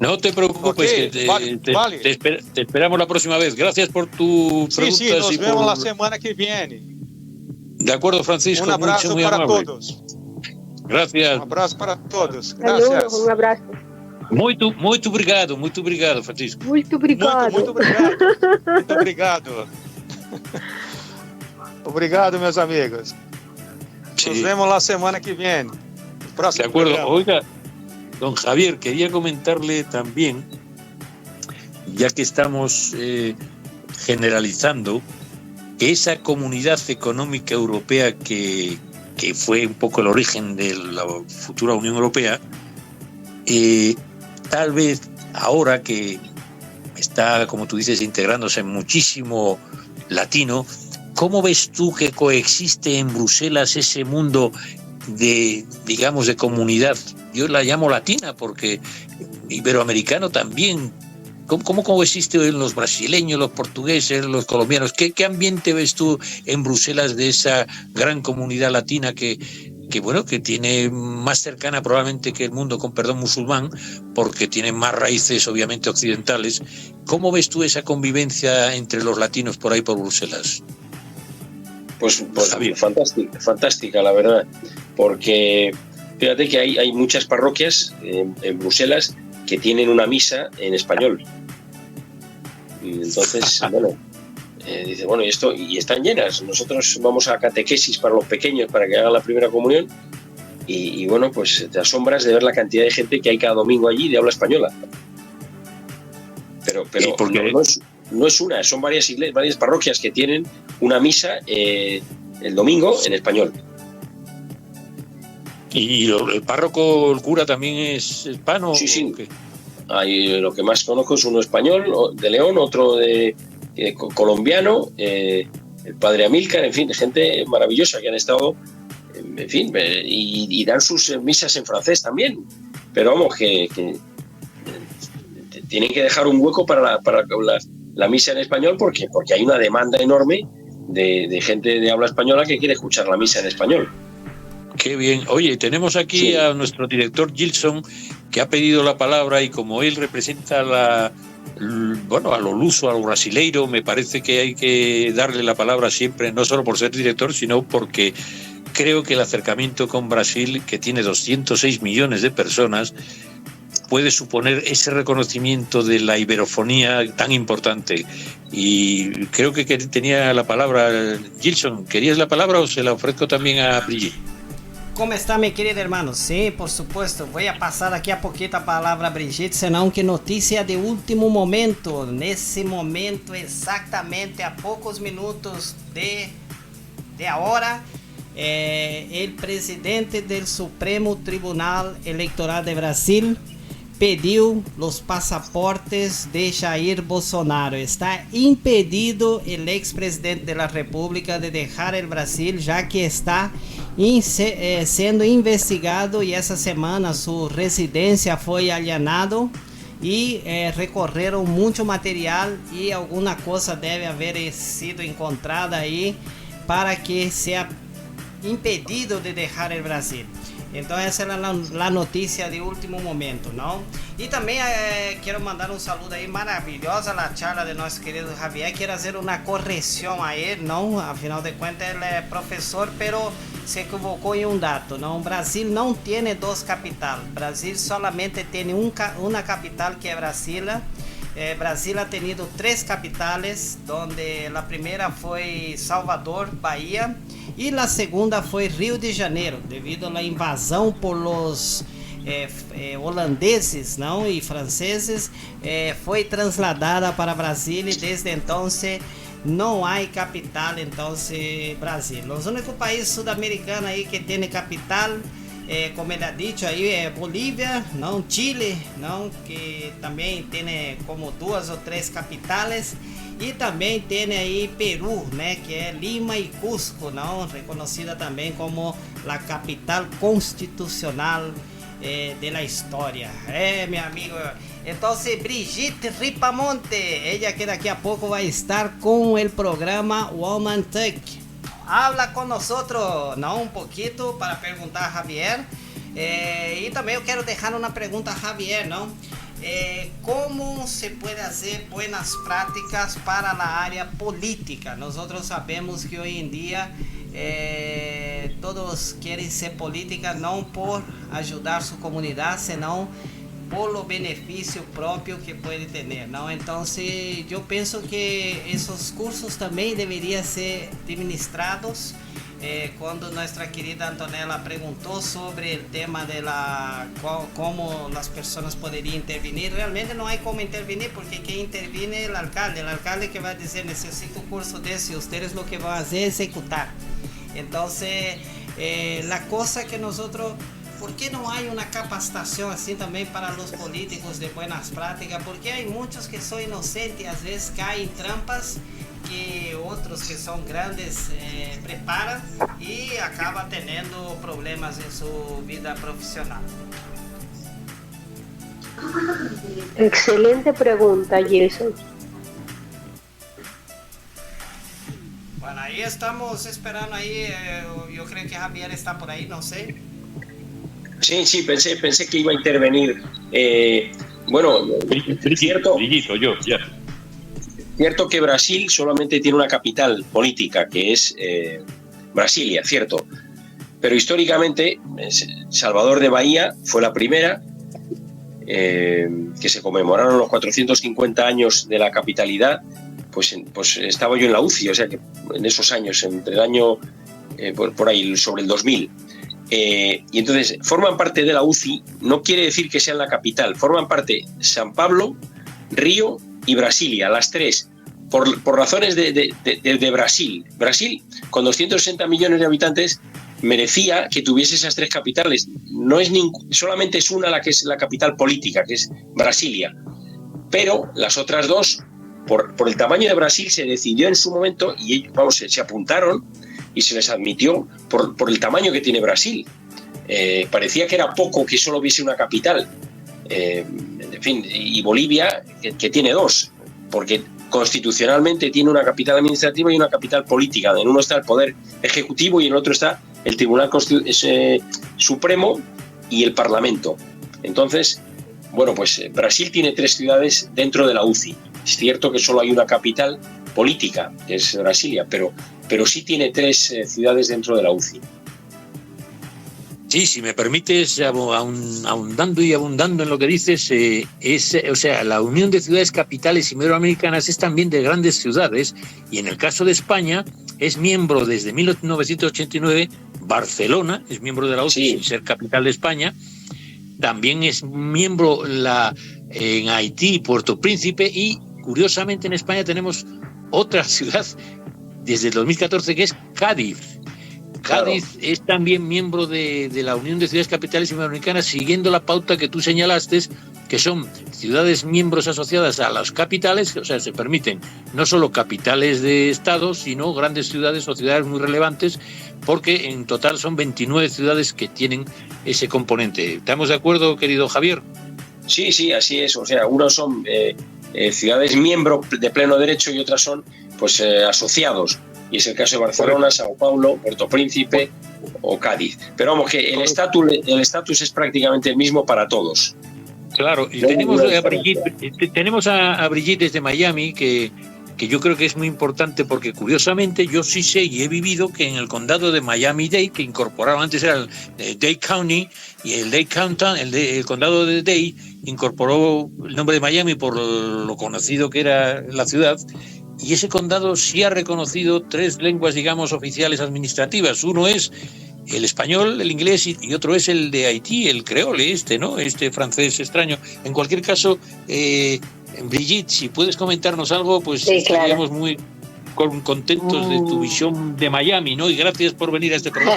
No te preocupes, Okay, que vale. te esperamos la próxima vez. Gracias por tu preguntas. Sí, nos vemos la semana que viene. De acuerdo, Francisco. Un abrazo muy para amable. todos. Gracias. Un abrazo para todos. Gracias. Saludos, un abrazo. Muito obrigado, Francisco. Muito obrigado. Muito obrigado. Muito obrigado. Obrigado, meus amigos. Sí. Nos vemos la semana que viene. De acuerdo. Programa. Oiga, don Javier, quería comentarle también, ya que estamos generalizando, que esa comunidad económica europea que fue un poco el origen de la futura Unión Europea, tal vez ahora que está, como tú dices, integrándose en muchísimo latino, ¿cómo ves tú que coexiste en Bruselas ese mundo de, digamos, de comunidad? Yo la llamo latina porque iberoamericano también. ¿Cómo coexiste en los brasileños, los portugueses, los colombianos? ¿Qué ambiente ves tú en Bruselas de esa gran comunidad latina que tiene más cercana probablemente que el mundo, con perdón, musulmán, porque tiene más raíces obviamente occidentales? ¿Cómo ves tú esa convivencia entre los latinos por ahí por Bruselas? Pues fantástica, la verdad, porque fíjate que hay muchas parroquias en Bruselas que tienen una misa en español. Y entonces, dice, y están llenas. Nosotros vamos a catequesis para los pequeños para que hagan la primera comunión y pues te asombras de ver la cantidad de gente que hay cada domingo allí de habla española. Pero no es una, son varias iglesias, varias parroquias que tienen una misa el domingo en español. ¿Y el párroco, el cura, también es hispano? Sí. Lo que más conozco es uno español, de León, otro de colombiano, el padre Amílcar, en fin, gente maravillosa que han estado, en fin, y dan sus misas en francés también. Pero vamos, que tienen que dejar un hueco para la misa en español porque hay una demanda enorme de gente de habla española que quiere escuchar la misa en español. Qué bien. Oye, tenemos aquí a nuestro director Gilson, que ha pedido la palabra, y como él representa a lo luso, a lo brasileiro, me parece que hay que darle la palabra siempre, no solo por ser director, sino porque creo que el acercamiento con Brasil, que tiene 206 millones de personas, puede suponer ese reconocimiento de la iberofonía tan importante. Y creo que tenía la palabra Gilson. ¿Querías la palabra o se la ofrezco también a Brigitte? ¿Cómo está, mi querido hermano? Sí, por supuesto. Voy a pasar aquí a poquito a palabra a Brigitte, senão que noticia de último momento. Nesse momento, exactamente a pocos minutos de ahora, el presidente del Supremo Tribunal Electoral de Brasil pediu os passaportes de Jair Bolsonaro. Está impedido el expresidente de la República de dejar el Brasil, ya que está sendo investigado y essa semana su residencia foi allanado y recorreram muito material y alguna cosa debe haber sido encontrada ahí para que sea impedido de dejar el Brasil. Entonces esa es la noticia de último momento, ¿no? Y también quiero mandar un saludo ahí, maravillosa la charla de nuestro querido Javier. Quiero hacer una corrección a él, ¿no? Al final de cuentas él es profesor, pero se equivocó en un dato, ¿no? Brasil no tiene dos capitales, Brasil solamente tiene una capital que es Brasilia. Brasil ha tenido 3 capitales, donde la primera fue Salvador, Bahía, y la segunda fue Río de Janeiro, debido a la invasión por los holandeses, ¿no? Y franceses, fue trasladada para Brasil y desde entonces no hay capital, entonces Brasil. Los únicos países sudamericanos ahí que tienen capital, como él ha dicho ahí, Bolivia, ¿no? Chile, ¿no? Que también tiene como 2 o 3 capitales, y también tiene ahí Perú, ¿no? Que es Lima y Cusco, ¿no? Reconocida también como la capital constitucional de la historia, mi amigo. Entonces Brigitte Ripamonte, ella que daqui a poco va a estar con el programa Woman Tech. Habla con nosotros, ¿no? Un poquito para preguntar a Javier. Y también yo quiero dejar una pregunta a Javier, ¿no? ¿Cómo se puede hacer buenas prácticas para la área política? Nosotros sabemos que hoy en día todos quieren ser política no por ayudar a su comunidad, sino por los beneficios propios que puede tener, ¿no? Entonces yo pienso que esos cursos también deberían ser administrados. Cuando nuestra querida Antonella preguntó sobre el tema de cómo las personas podrían intervenir, realmente no hay cómo intervenir, porque quien interviene es el alcalde que va a decir necesito un curso de eso, y ustedes lo que van a hacer es ejecutar. Entonces la cosa que nosotros, ¿por qué no hay una capacitación así también para los políticos de buenas prácticas? Porque hay muchos que son inocentes y a veces caen en trampas que otros que son grandes preparan y acaban teniendo problemas en su vida profesional. Excelente pregunta, Jason. Bueno, ahí estamos esperando ahí, yo creo que Javier está por ahí, no sé. Sí, pensé que iba a intervenir. Bueno, cierto que Brasil solamente tiene una capital política, que es Brasilia, cierto. Pero históricamente, Salvador de Bahía fue la primera, que se conmemoraron los 450 años de la capitalidad. Pues estaba yo en la UCI, o sea que en esos años, entre el año, por ahí, sobre el 2000. Y entonces forman parte de la UCI, no quiere decir que sean la capital, forman parte San Pablo, Río y Brasilia, las 3, por razones de Brasil. Brasil, con 260 millones de habitantes, merecía que tuviese esas 3 capitales. No es solamente es una la que es la capital política, que es Brasilia, pero las otras 2, por el tamaño de Brasil, se decidió en su momento, y ellos, se apuntaron y se les admitió por el tamaño que tiene Brasil. Parecía que era poco que solo hubiese una capital. En fin, y Bolivia, que tiene 2, porque constitucionalmente tiene una capital administrativa y una capital política. En uno está el Poder Ejecutivo y en el otro está el Tribunal Supremo y el Parlamento. Entonces, bueno, pues Brasil tiene 3 ciudades dentro de la UCI. Es cierto que solo hay una capital política, que es Brasilia, pero sí tiene 3 ciudades dentro de la UCI. Sí, si me permites, ahondando y abundando en lo que dices, la Unión de Ciudades Capitales Iberoamericanas es también de grandes ciudades, y en el caso de España es miembro desde 1989, Barcelona es miembro de la UCI, sin ser capital de España, también es miembro en Haití, Puerto Príncipe, y curiosamente en España tenemos otra ciudad desde el 2014 que es Cádiz. Cádiz es también miembro de la Unión de Ciudades Capitales Iberoamericanas, siguiendo la pauta que tú señalaste, que son ciudades miembros asociadas a las capitales, o sea, se permiten no solo capitales de estados, sino grandes ciudades o ciudades muy relevantes, porque en total son 29 ciudades que tienen ese componente. ¿Estamos de acuerdo, querido Javier? Sí, así es. O sea, unos son ciudades miembros de pleno derecho y otras son asociados. y es el caso de Barcelona, Sao Paulo, Puerto Príncipe o Cádiz. Pero vamos, que el estatus es prácticamente el mismo para todos. Claro, y tenemos a Brigitte desde Miami, que yo creo que es muy importante porque curiosamente yo sí sé y he vivido que en el condado de Miami-Dade, que incorporaron antes era el Dade County, y el Dade County, el condado de Dade incorporó el nombre de Miami por lo conocido que era la ciudad, y ese condado sí ha reconocido 3 lenguas, digamos, oficiales administrativas. Uno es el español, el inglés y otro es el de Haití, el creole ¿no? Este francés extraño. En cualquier caso, Brigitte, si puedes comentarnos algo, pues sí, estaríamos muy contentos de tu visión de Miami, ¿no? Y gracias por venir a este programa.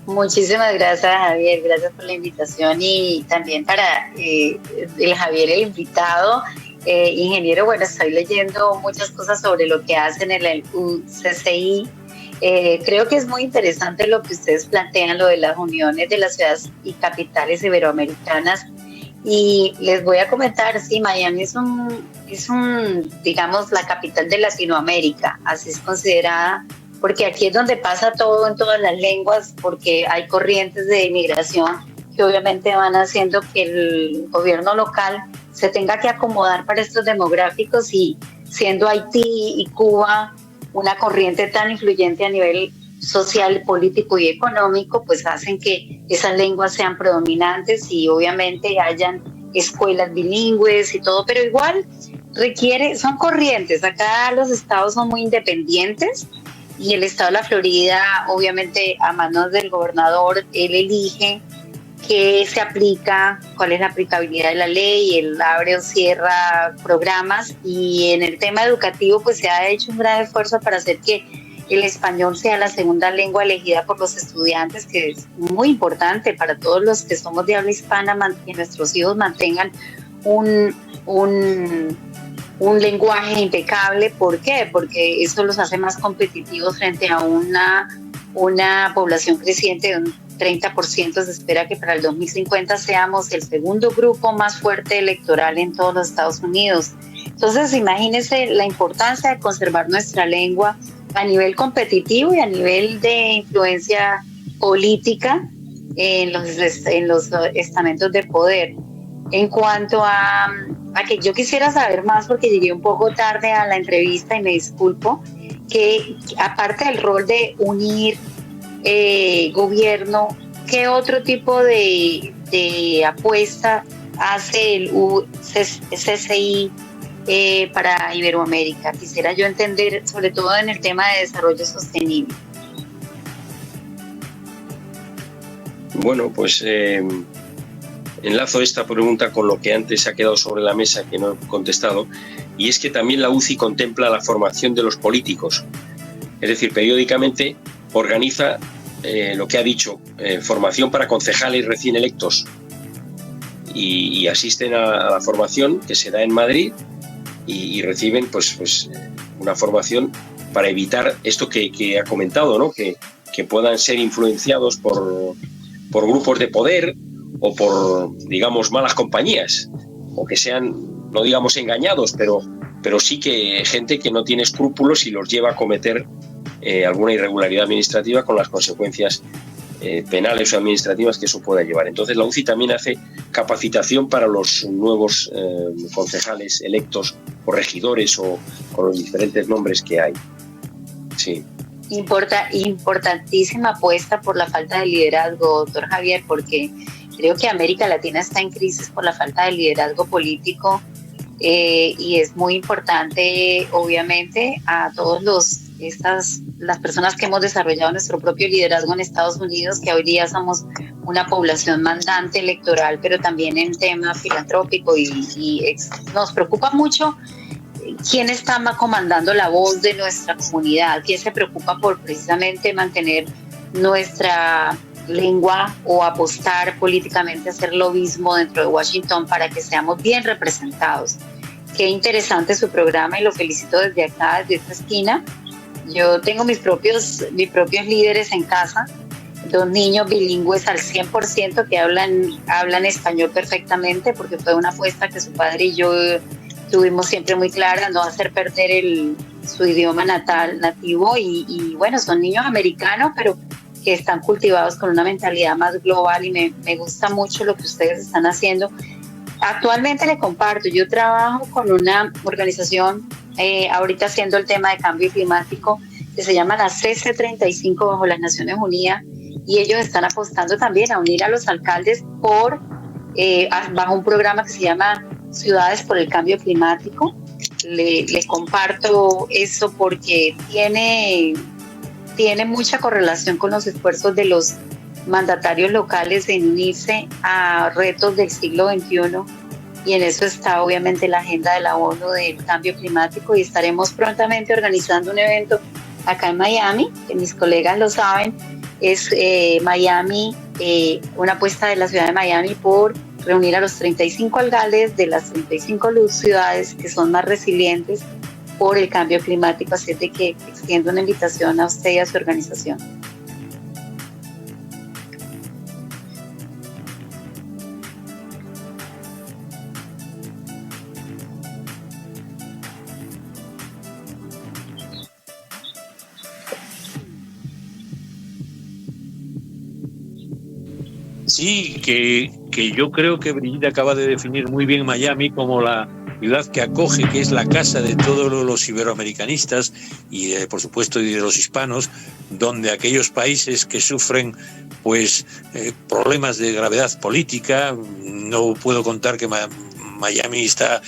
Muchísimas gracias, Javier, gracias por la invitación y también para el Javier, el invitado. Ingeniero, bueno, estoy leyendo muchas cosas sobre lo que hacen en el UCCI. Creo que es muy interesante lo que ustedes plantean, lo de las uniones de las ciudades y capitales iberoamericanas. Y les voy a comentar, sí, Miami es un, digamos, la capital de Latinoamérica, así es considerada, porque aquí es donde pasa todo en todas las lenguas, porque hay corrientes de inmigración que obviamente van haciendo que el gobierno local se tenga que acomodar para estos demográficos, y siendo Haití y Cuba una corriente tan influyente a nivel social, político y económico, pues hacen que esas lenguas sean predominantes y obviamente hayan escuelas bilingües y todo, pero igual son corrientes. Acá los estados son muy independientes y el estado de la Florida, obviamente a manos del gobernador, él elige qué se aplica, cuál es la aplicabilidad de la ley, él abre o cierra programas, y en el tema educativo pues se ha hecho un gran esfuerzo para hacer que el español sea la segunda lengua elegida por los estudiantes, que es muy importante para todos los que somos de habla hispana, que nuestros hijos mantengan un lenguaje impecable. ¿Por qué? Porque eso los hace más competitivos frente a una población creciente de un 30%. Se espera que para el 2050 seamos el segundo grupo más fuerte electoral en todos los Estados Unidos. Entonces, imagínense la importancia de conservar nuestra lengua a nivel competitivo y a nivel de influencia política en los estamentos de poder. En cuanto a que yo quisiera saber más, porque llegué un poco tarde a la entrevista y me disculpo, que aparte del rol de unir gobierno, ¿qué otro tipo de apuesta hace el UCCI para Iberoamérica? Quisiera yo entender, sobre todo en el tema de desarrollo sostenible. Bueno, pues enlazo esta pregunta con lo que antes ha quedado sobre la mesa, que no he contestado, y es que también la UCI contempla la formación de los políticos. Es decir, periódicamente organiza lo que ha dicho, formación para concejales recién electos, y asisten a la formación que se da en Madrid, y reciben pues una formación para evitar esto que ha comentado, ¿no? Que puedan ser influenciados por grupos de poder o por, digamos, malas compañías, o que sean, no digamos engañados, pero sí que gente que no tiene escrúpulos y los lleva a cometer alguna irregularidad administrativa, con las consecuencias penales o administrativas que eso pueda llevar. Entonces la UCI también hace capacitación para los nuevos concejales electos o regidores o con los diferentes nombres que hay. Sí. Importantísima apuesta por la falta de liderazgo, doctor Javier, porque creo que América Latina está en crisis por la falta de liderazgo político, y es muy importante, obviamente, a todos las personas que hemos desarrollado nuestro propio liderazgo en Estados Unidos, que hoy día somos una población mandante electoral, pero también en tema filantrópico, y nos preocupa mucho quién está comandando la voz de nuestra comunidad, quién se preocupa por precisamente mantener nuestra lengua o apostar políticamente a hacer lobismo dentro de Washington para que seamos bien representados. Qué interesante su programa y lo felicito desde acá, desde esta esquina. Yo tengo mis propios líderes en casa, 2 niños bilingües al 100% que hablan español perfectamente, porque fue una apuesta que su padre y yo tuvimos siempre muy clara, no hacer perder su idioma nativo y bueno, son niños americanos, pero que están cultivados con una mentalidad más global y me gusta mucho lo que ustedes están haciendo. Actualmente le comparto, yo trabajo con una organización ahorita haciendo el tema de cambio climático que se llama la CC35 bajo las Naciones Unidas, y ellos están apostando también a unir a los alcaldes bajo un programa que se llama Ciudades por el Cambio Climático. Le comparto eso porque tiene mucha correlación con los esfuerzos de los mandatarios locales en unirse a retos del siglo XXI, y en eso está obviamente la agenda de la ONU del cambio climático, y estaremos prontamente organizando un evento acá en Miami, que mis colegas lo saben, es Miami, una apuesta de la ciudad de Miami por reunir a los 35 alcaldes de las 35 ciudades que son más resilientes por el cambio climático, así es de que extiendo una invitación a usted y a su organización. Sí, que yo creo que Brigitte acaba de definir muy bien Miami como la ciudad que acoge, que es la casa de todos los iberoamericanistas y por supuesto de los hispanos, donde aquellos países que sufren pues problemas de gravedad política, no puedo contar que Miami está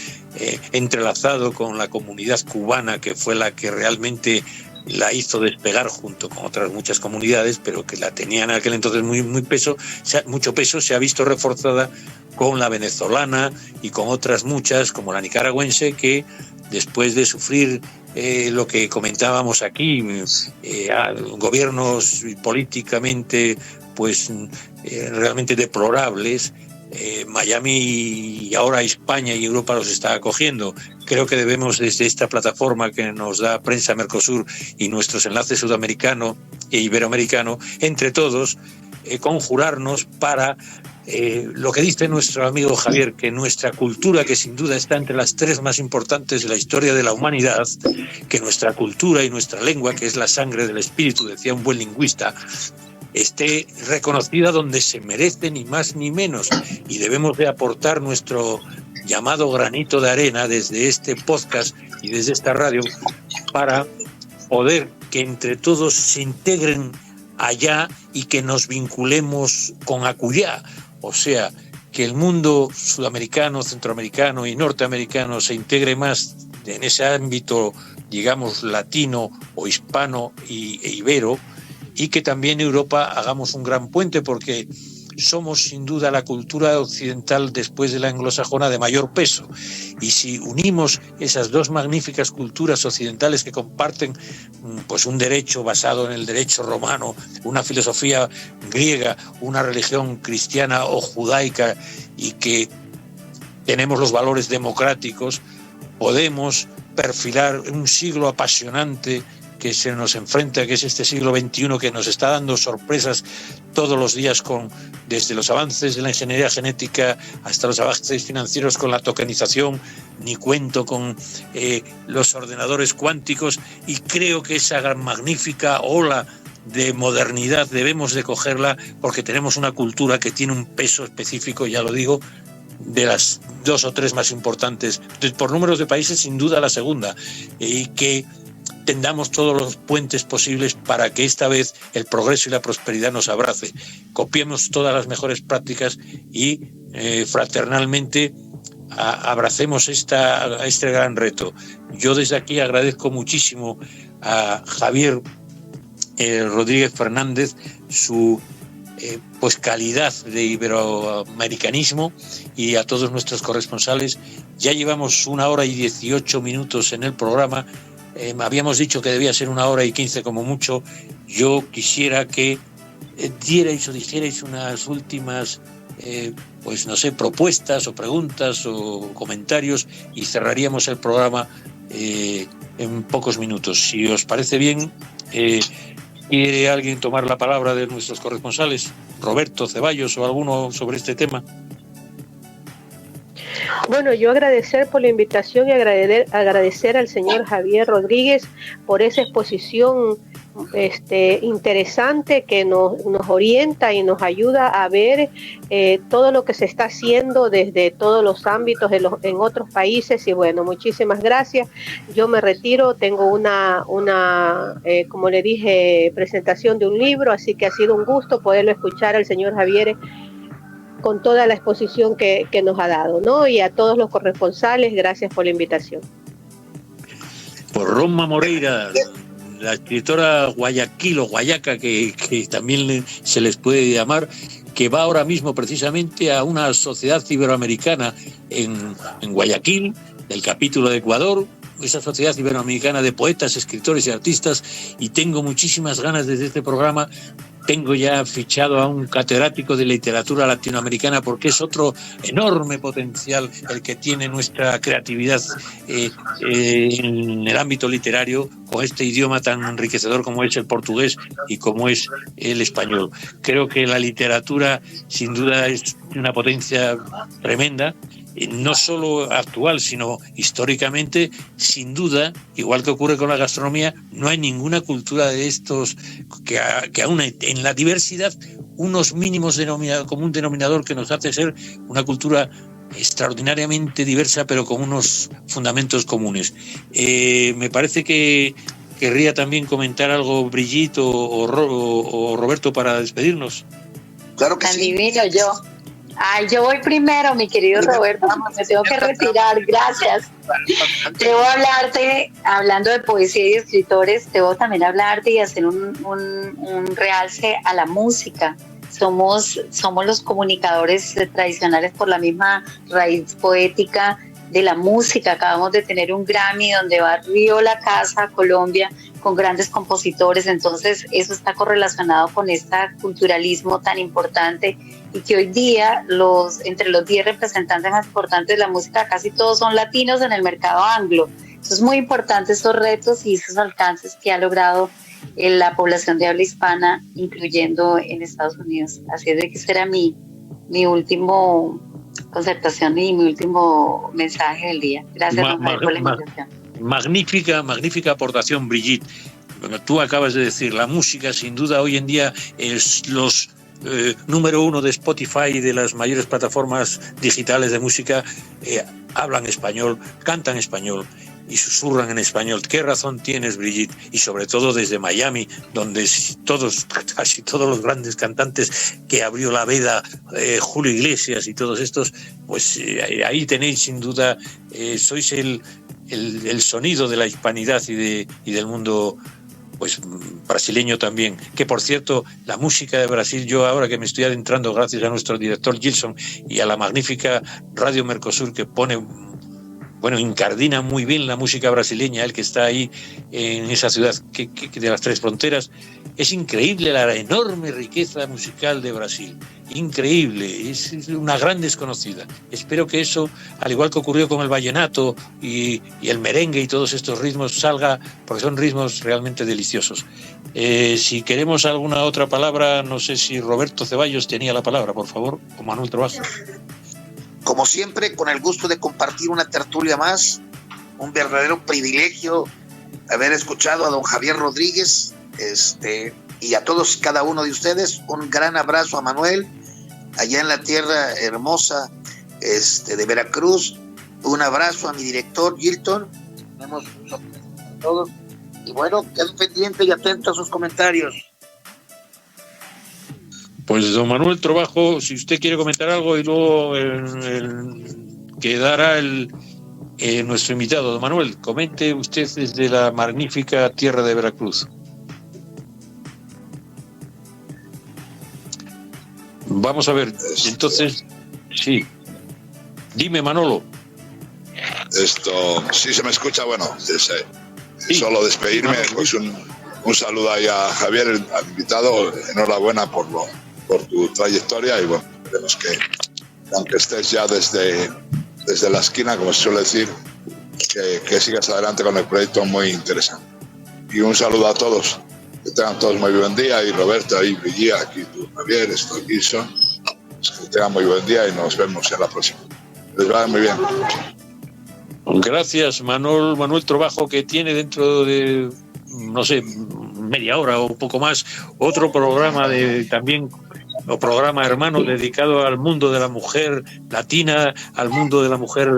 entrelazado con la comunidad cubana, que fue la que realmente la hizo despegar junto con otras muchas comunidades, pero que la tenían en aquel entonces mucho peso, se ha visto reforzada con la venezolana y con otras muchas, como la nicaragüense, que después de sufrir lo que comentábamos aquí, gobiernos políticamente pues realmente deplorables, Miami y ahora España y Europa los está acogiendo. Creo que debemos, desde esta plataforma que nos da Prensa Mercosur y nuestros enlaces sudamericano e iberoamericano, entre todos conjurarnos para lo que dice nuestro amigo Javier, que nuestra cultura, que sin duda está entre las 3 más importantes de la historia de la humanidad, que nuestra cultura y nuestra lengua, que es la sangre del espíritu, decía un buen lingüista, esté reconocida donde se merece, ni más ni menos, y debemos de aportar nuestro llamado granito de arena desde este podcast y desde esta radio para poder que entre todos se integren allá y que nos vinculemos con acullá, o sea, que el mundo sudamericano, centroamericano y norteamericano se integre más en ese ámbito, digamos, latino o hispano e ibero, y que también Europa hagamos un gran puente, porque somos sin duda la cultura occidental después de la anglosajona de mayor peso, y si unimos esas 2 magníficas culturas occidentales que comparten pues un derecho basado en el derecho romano, una filosofía griega, una religión cristiana o judaica, y que tenemos los valores democráticos, podemos perfilar un siglo apasionante que se nos enfrenta, que es este siglo XXI, que nos está dando sorpresas todos los días, desde los avances de la ingeniería genética hasta los avances financieros con la tokenización, ni cuento con los ordenadores cuánticos, y creo que esa gran magnífica ola de modernidad debemos de cogerla, porque tenemos una cultura que tiene un peso específico, ya lo digo, de las 2 o 3 más importantes, por números de países sin duda la segunda, y que tendamos todos los puentes posibles para que esta vez el progreso y la prosperidad nos abrace. Copiemos todas las mejores prácticas y fraternalmente abracemos este gran reto. Yo desde aquí agradezco muchísimo a Javier Rodríguez Fernández su pues calidad de iberoamericanismo, y a todos nuestros corresponsales. Ya llevamos 1 hora y 18 minutos en el programa. Habíamos dicho que debía ser 1 hora y 15 como mucho. Yo quisiera que dierais o dijerais unas últimas pues no sé, propuestas o preguntas o comentarios, y cerraríamos el programa en pocos minutos. Si os parece bien, ¿quiere alguien tomar la palabra de nuestros corresponsales? Roberto, Ceballos o alguno sobre este tema. Bueno, yo agradecer por la invitación y agradecer al señor Javier Rodríguez por esa exposición interesante que nos orienta y nos ayuda a ver todo lo que se está haciendo desde todos los ámbitos en otros países. Y bueno, muchísimas gracias. Yo me retiro, tengo una como le dije, presentación de un libro, así que ha sido un gusto poderlo escuchar al señor Javier con toda la exposición que nos ha dado, ¿no? Y a todos los corresponsales, gracias por la invitación. Por Roma Moreira, la escritora guayaquil o guayaca, que también se les puede llamar, que va ahora mismo precisamente a una sociedad iberoamericana en Guayaquil, del capítulo de Ecuador, esa sociedad iberoamericana de poetas, escritores y artistas, y tengo muchísimas ganas desde este programa. Tengo ya fichado a un catedrático de literatura latinoamericana porque es otro enorme potencial el que tiene nuestra creatividad en el ámbito literario, con este idioma tan enriquecedor como es el portugués y como es el español. Creo que la literatura sin duda es una potencia tremenda, no solo actual, sino históricamente. Sin duda, igual que ocurre con la gastronomía, no hay ninguna cultura de estos que aún en la diversidad unos mínimos común denominador que nos hace ser una cultura extraordinariamente diversa, pero con unos fundamentos comunes. Me parece que querría también comentar algo Brigitte o Roberto para despedirnos. Claro que sí. Divino yo. Ay, yo voy primero, mi querido Roberto, me tengo que retirar, gracias. Debo hablarte, hablando de poesía y escritores, debo también hablarte y hacer un realce a la música. Somos los comunicadores tradicionales por la misma raíz poética de la música. Acabamos de tener un Grammy donde barrió la casa Colombia con grandes compositores, entonces eso está correlacionado con este culturalismo tan importante, y que hoy día entre los 10 representantes más importantes de la música casi todos son latinos en el mercado anglo. Eso es muy importante, esos retos y esos alcances que ha logrado la población de habla hispana, incluyendo en Estados Unidos. Así es de que ese era mi último concertación y mi último mensaje del día. Gracias por la invitación. Magnífica aportación, Brigitte. Bueno, tú acabas de decir, la música sin duda hoy en día es los número uno de Spotify y de las mayores plataformas digitales de música, hablan español, cantan español y susurran en español. ¿Qué razón tienes, Brigitte? Y sobre todo desde Miami, donde casi todos los grandes cantantes que abrió la veda, Julio Iglesias y todos estos, pues ahí tenéis sin duda, sois el sonido de la hispanidad y del mundo pues brasileño también. Que por cierto, la música de Brasil, yo ahora que me estoy adentrando gracias a nuestro director Gilson y a la magnífica Radio Mercosur, que incardina muy bien la música brasileña, el que está ahí en esa ciudad que de las Tres Fronteras. Es increíble la enorme riqueza musical de Brasil, increíble, es una gran desconocida. Espero que eso, al igual que ocurrió con el vallenato y el merengue y todos estos ritmos, salga, porque son ritmos realmente deliciosos. Si queremos alguna otra palabra, no sé si Roberto Ceballos tenía la palabra, por favor, o Manuel Trabajo. Como siempre, con el gusto de compartir una tertulia más, un verdadero privilegio haber escuchado a don Javier Rodríguez, y a todos y cada uno de ustedes. Un gran abrazo a Manuel, allá en la tierra hermosa de Veracruz. Un abrazo a mi director Gilton. Tenemos a todos. Y bueno, quedo pendiente y atento a sus comentarios. Pues don Manuel Trabajo, si usted quiere comentar algo, y luego quedará nuestro invitado. Don Manuel, comente usted desde la magnífica tierra de Veracruz. Vamos a ver, entonces, sí. Dime, Manolo. Sí se me escucha, bueno, sí. Solo despedirme, pues un saludo ahí a Javier, al invitado, enhorabuena por tu trayectoria, y bueno, esperemos que aunque estés ya desde la esquina, como se suele decir, que sigas adelante con el proyecto muy interesante. Y un saludo a todos, que tengan todos muy buen día, y Roberto, ahí Brigitte, aquí tú Javier, estoy Gilson, que tengan muy buen día y nos vemos en la próxima. les vaya muy bien. Gracias, Manuel Trabajo, que tiene dentro de, no sé, media hora o poco más, otro programa programa hermano dedicado al mundo de la mujer latina, al mundo de la mujer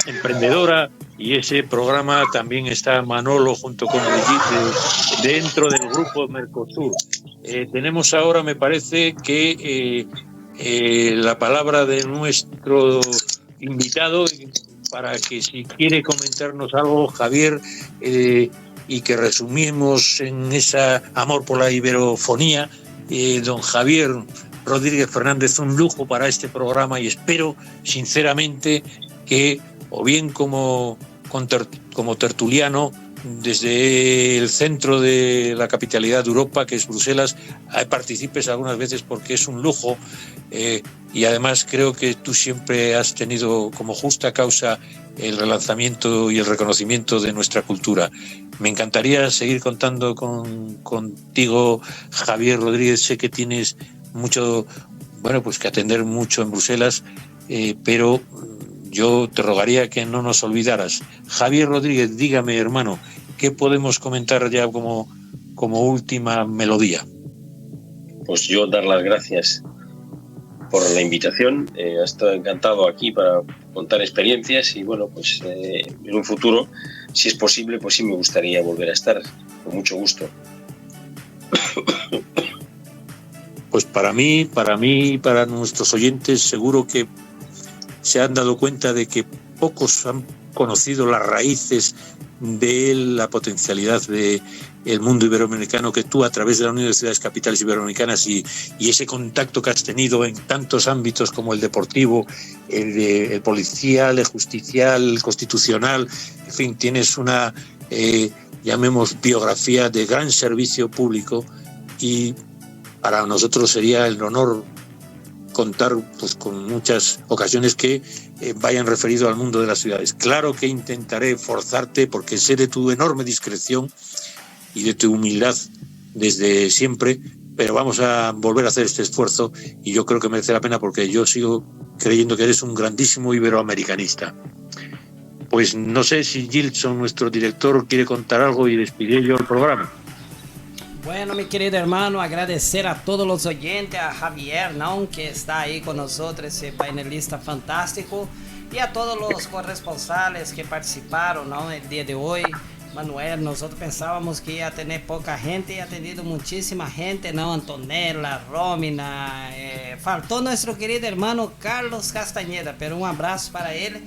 emprendedora, y ese programa también está Manolo junto con Brigitte dentro del grupo Mercosur. Tenemos ahora, me parece, que la palabra de nuestro invitado para que, si quiere comentarnos algo, Javier, y que resumimos en ese amor por la iberofonía. Don Javier Rodríguez Fernández, un lujo para este programa, y espero sinceramente que, o bien como tertuliano desde el centro de la capitalidad de Europa, que es Bruselas, participes algunas veces, porque es un lujo, y además creo que tú siempre has tenido como justa causa el relanzamiento y el reconocimiento de nuestra cultura. Me encantaría seguir contando contigo, Javier Rodríguez. Sé que tienes mucho, pues que atender mucho en Bruselas, pero yo te rogaría que no nos olvidaras. Javier Rodríguez, dígame, hermano, ¿qué podemos comentar ya como última melodía? Pues yo dar las gracias por la invitación. He estado encantado aquí para contar experiencias, y pues en un futuro, si es posible, pues sí me gustaría volver a estar, con mucho gusto. Pues para mí y para nuestros oyentes, seguro que se han dado cuenta de que pocos han conocido las raíces de la potencialidad del mundo iberoamericano, que tú, a través de la Unión de Ciudades Capitales Iberoamericanas y ese contacto que has tenido en tantos ámbitos como el deportivo, el policial, el justicial, el constitucional, en fin, tienes una, llamemos, biografía de gran servicio público, y para nosotros sería el honor contar con muchas ocasiones que vayan referido al mundo de las ciudades. Claro que intentaré forzarte, porque sé de tu enorme discreción y de tu humildad desde siempre, pero vamos a volver a hacer este esfuerzo, y yo creo que merece la pena, porque yo sigo creyendo que eres un grandísimo iberoamericanista. Pues no sé si Gilson, nuestro director, quiere contar algo y despedir yo el programa. Bueno, mi querido hermano, agradecer a todos los oyentes, a Javier, ¿no?, que está ahí con nosotros, ese panelista fantástico, y a todos los corresponsales que participaron, ¿no?, el día de hoy. Manuel, nosotros pensábamos que iba a tener poca gente, y ha tenido muchísima gente, ¿no? Antonella, Romina, faltó nuestro querido hermano Carlos Castañeda, pero un abrazo para él.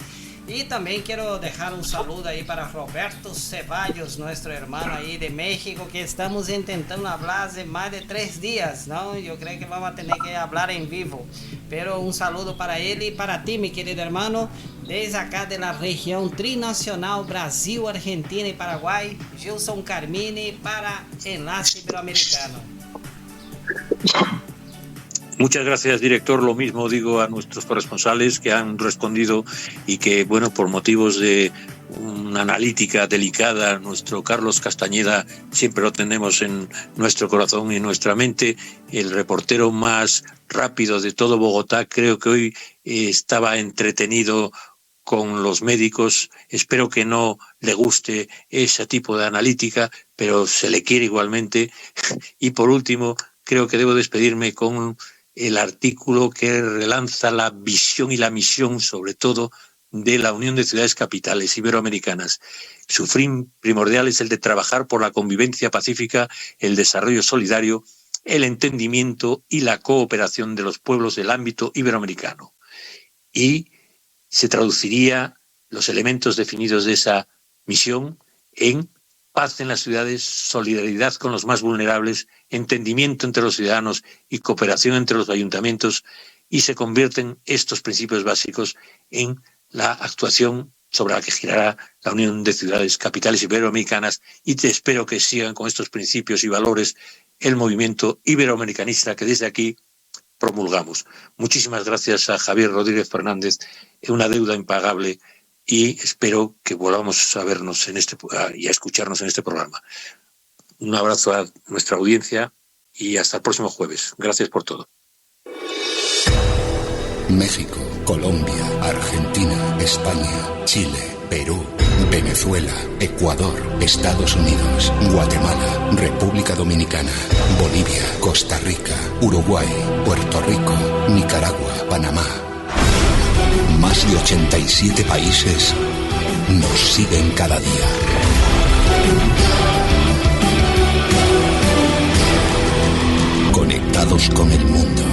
Y también quiero dejar un saludo ahí para Roberto Ceballos, nuestro hermano ahí de México, que estamos intentando hablar hace más de 3 días, ¿no? Yo creo que vamos a tener que hablar en vivo. Pero un saludo para él y para ti, mi querido hermano, desde acá de la región trinacional Brasil, Argentina y Paraguay, Gilson Carmine para Enlace Iberoamericano. Muchas gracias, director. Lo mismo digo a nuestros corresponsales que han respondido, y que, por motivos de una analítica delicada, nuestro Carlos Castañeda siempre lo tenemos en nuestro corazón y en nuestra mente, el reportero más rápido de todo Bogotá. Creo que hoy estaba entretenido con los médicos. Espero que no le guste ese tipo de analítica, pero se le quiere igualmente. Y por último, creo que debo despedirme con el artículo que relanza la visión y la misión, sobre todo, de la Unión de Ciudades Capitales Iberoamericanas. Su fin primordial es el de trabajar por la convivencia pacífica, el desarrollo solidario, el entendimiento y la cooperación de los pueblos del ámbito iberoamericano. Y se traduciría los elementos definidos de esa misión en paz en las ciudades, solidaridad con los más vulnerables, entendimiento entre los ciudadanos y cooperación entre los ayuntamientos, y se convierten estos principios básicos en la actuación sobre la que girará la Unión de Ciudades Capitales Iberoamericanas, y te espero que sigan con estos principios y valores el movimiento iberoamericanista que desde aquí promulgamos. Muchísimas gracias a Javier Rodríguez Fernández, una deuda impagable, y espero que volvamos a vernos y a escucharnos en este programa. Un abrazo a nuestra audiencia y hasta el próximo jueves. Gracias por todo. México, Colombia, Argentina, España, Chile, Perú, Venezuela, Ecuador, Estados Unidos, Guatemala, República Dominicana, Bolivia, Costa Rica, Uruguay, Puerto Rico, Nicaragua, Panamá. Más de 87 países nos siguen cada día. Conectados con el mundo.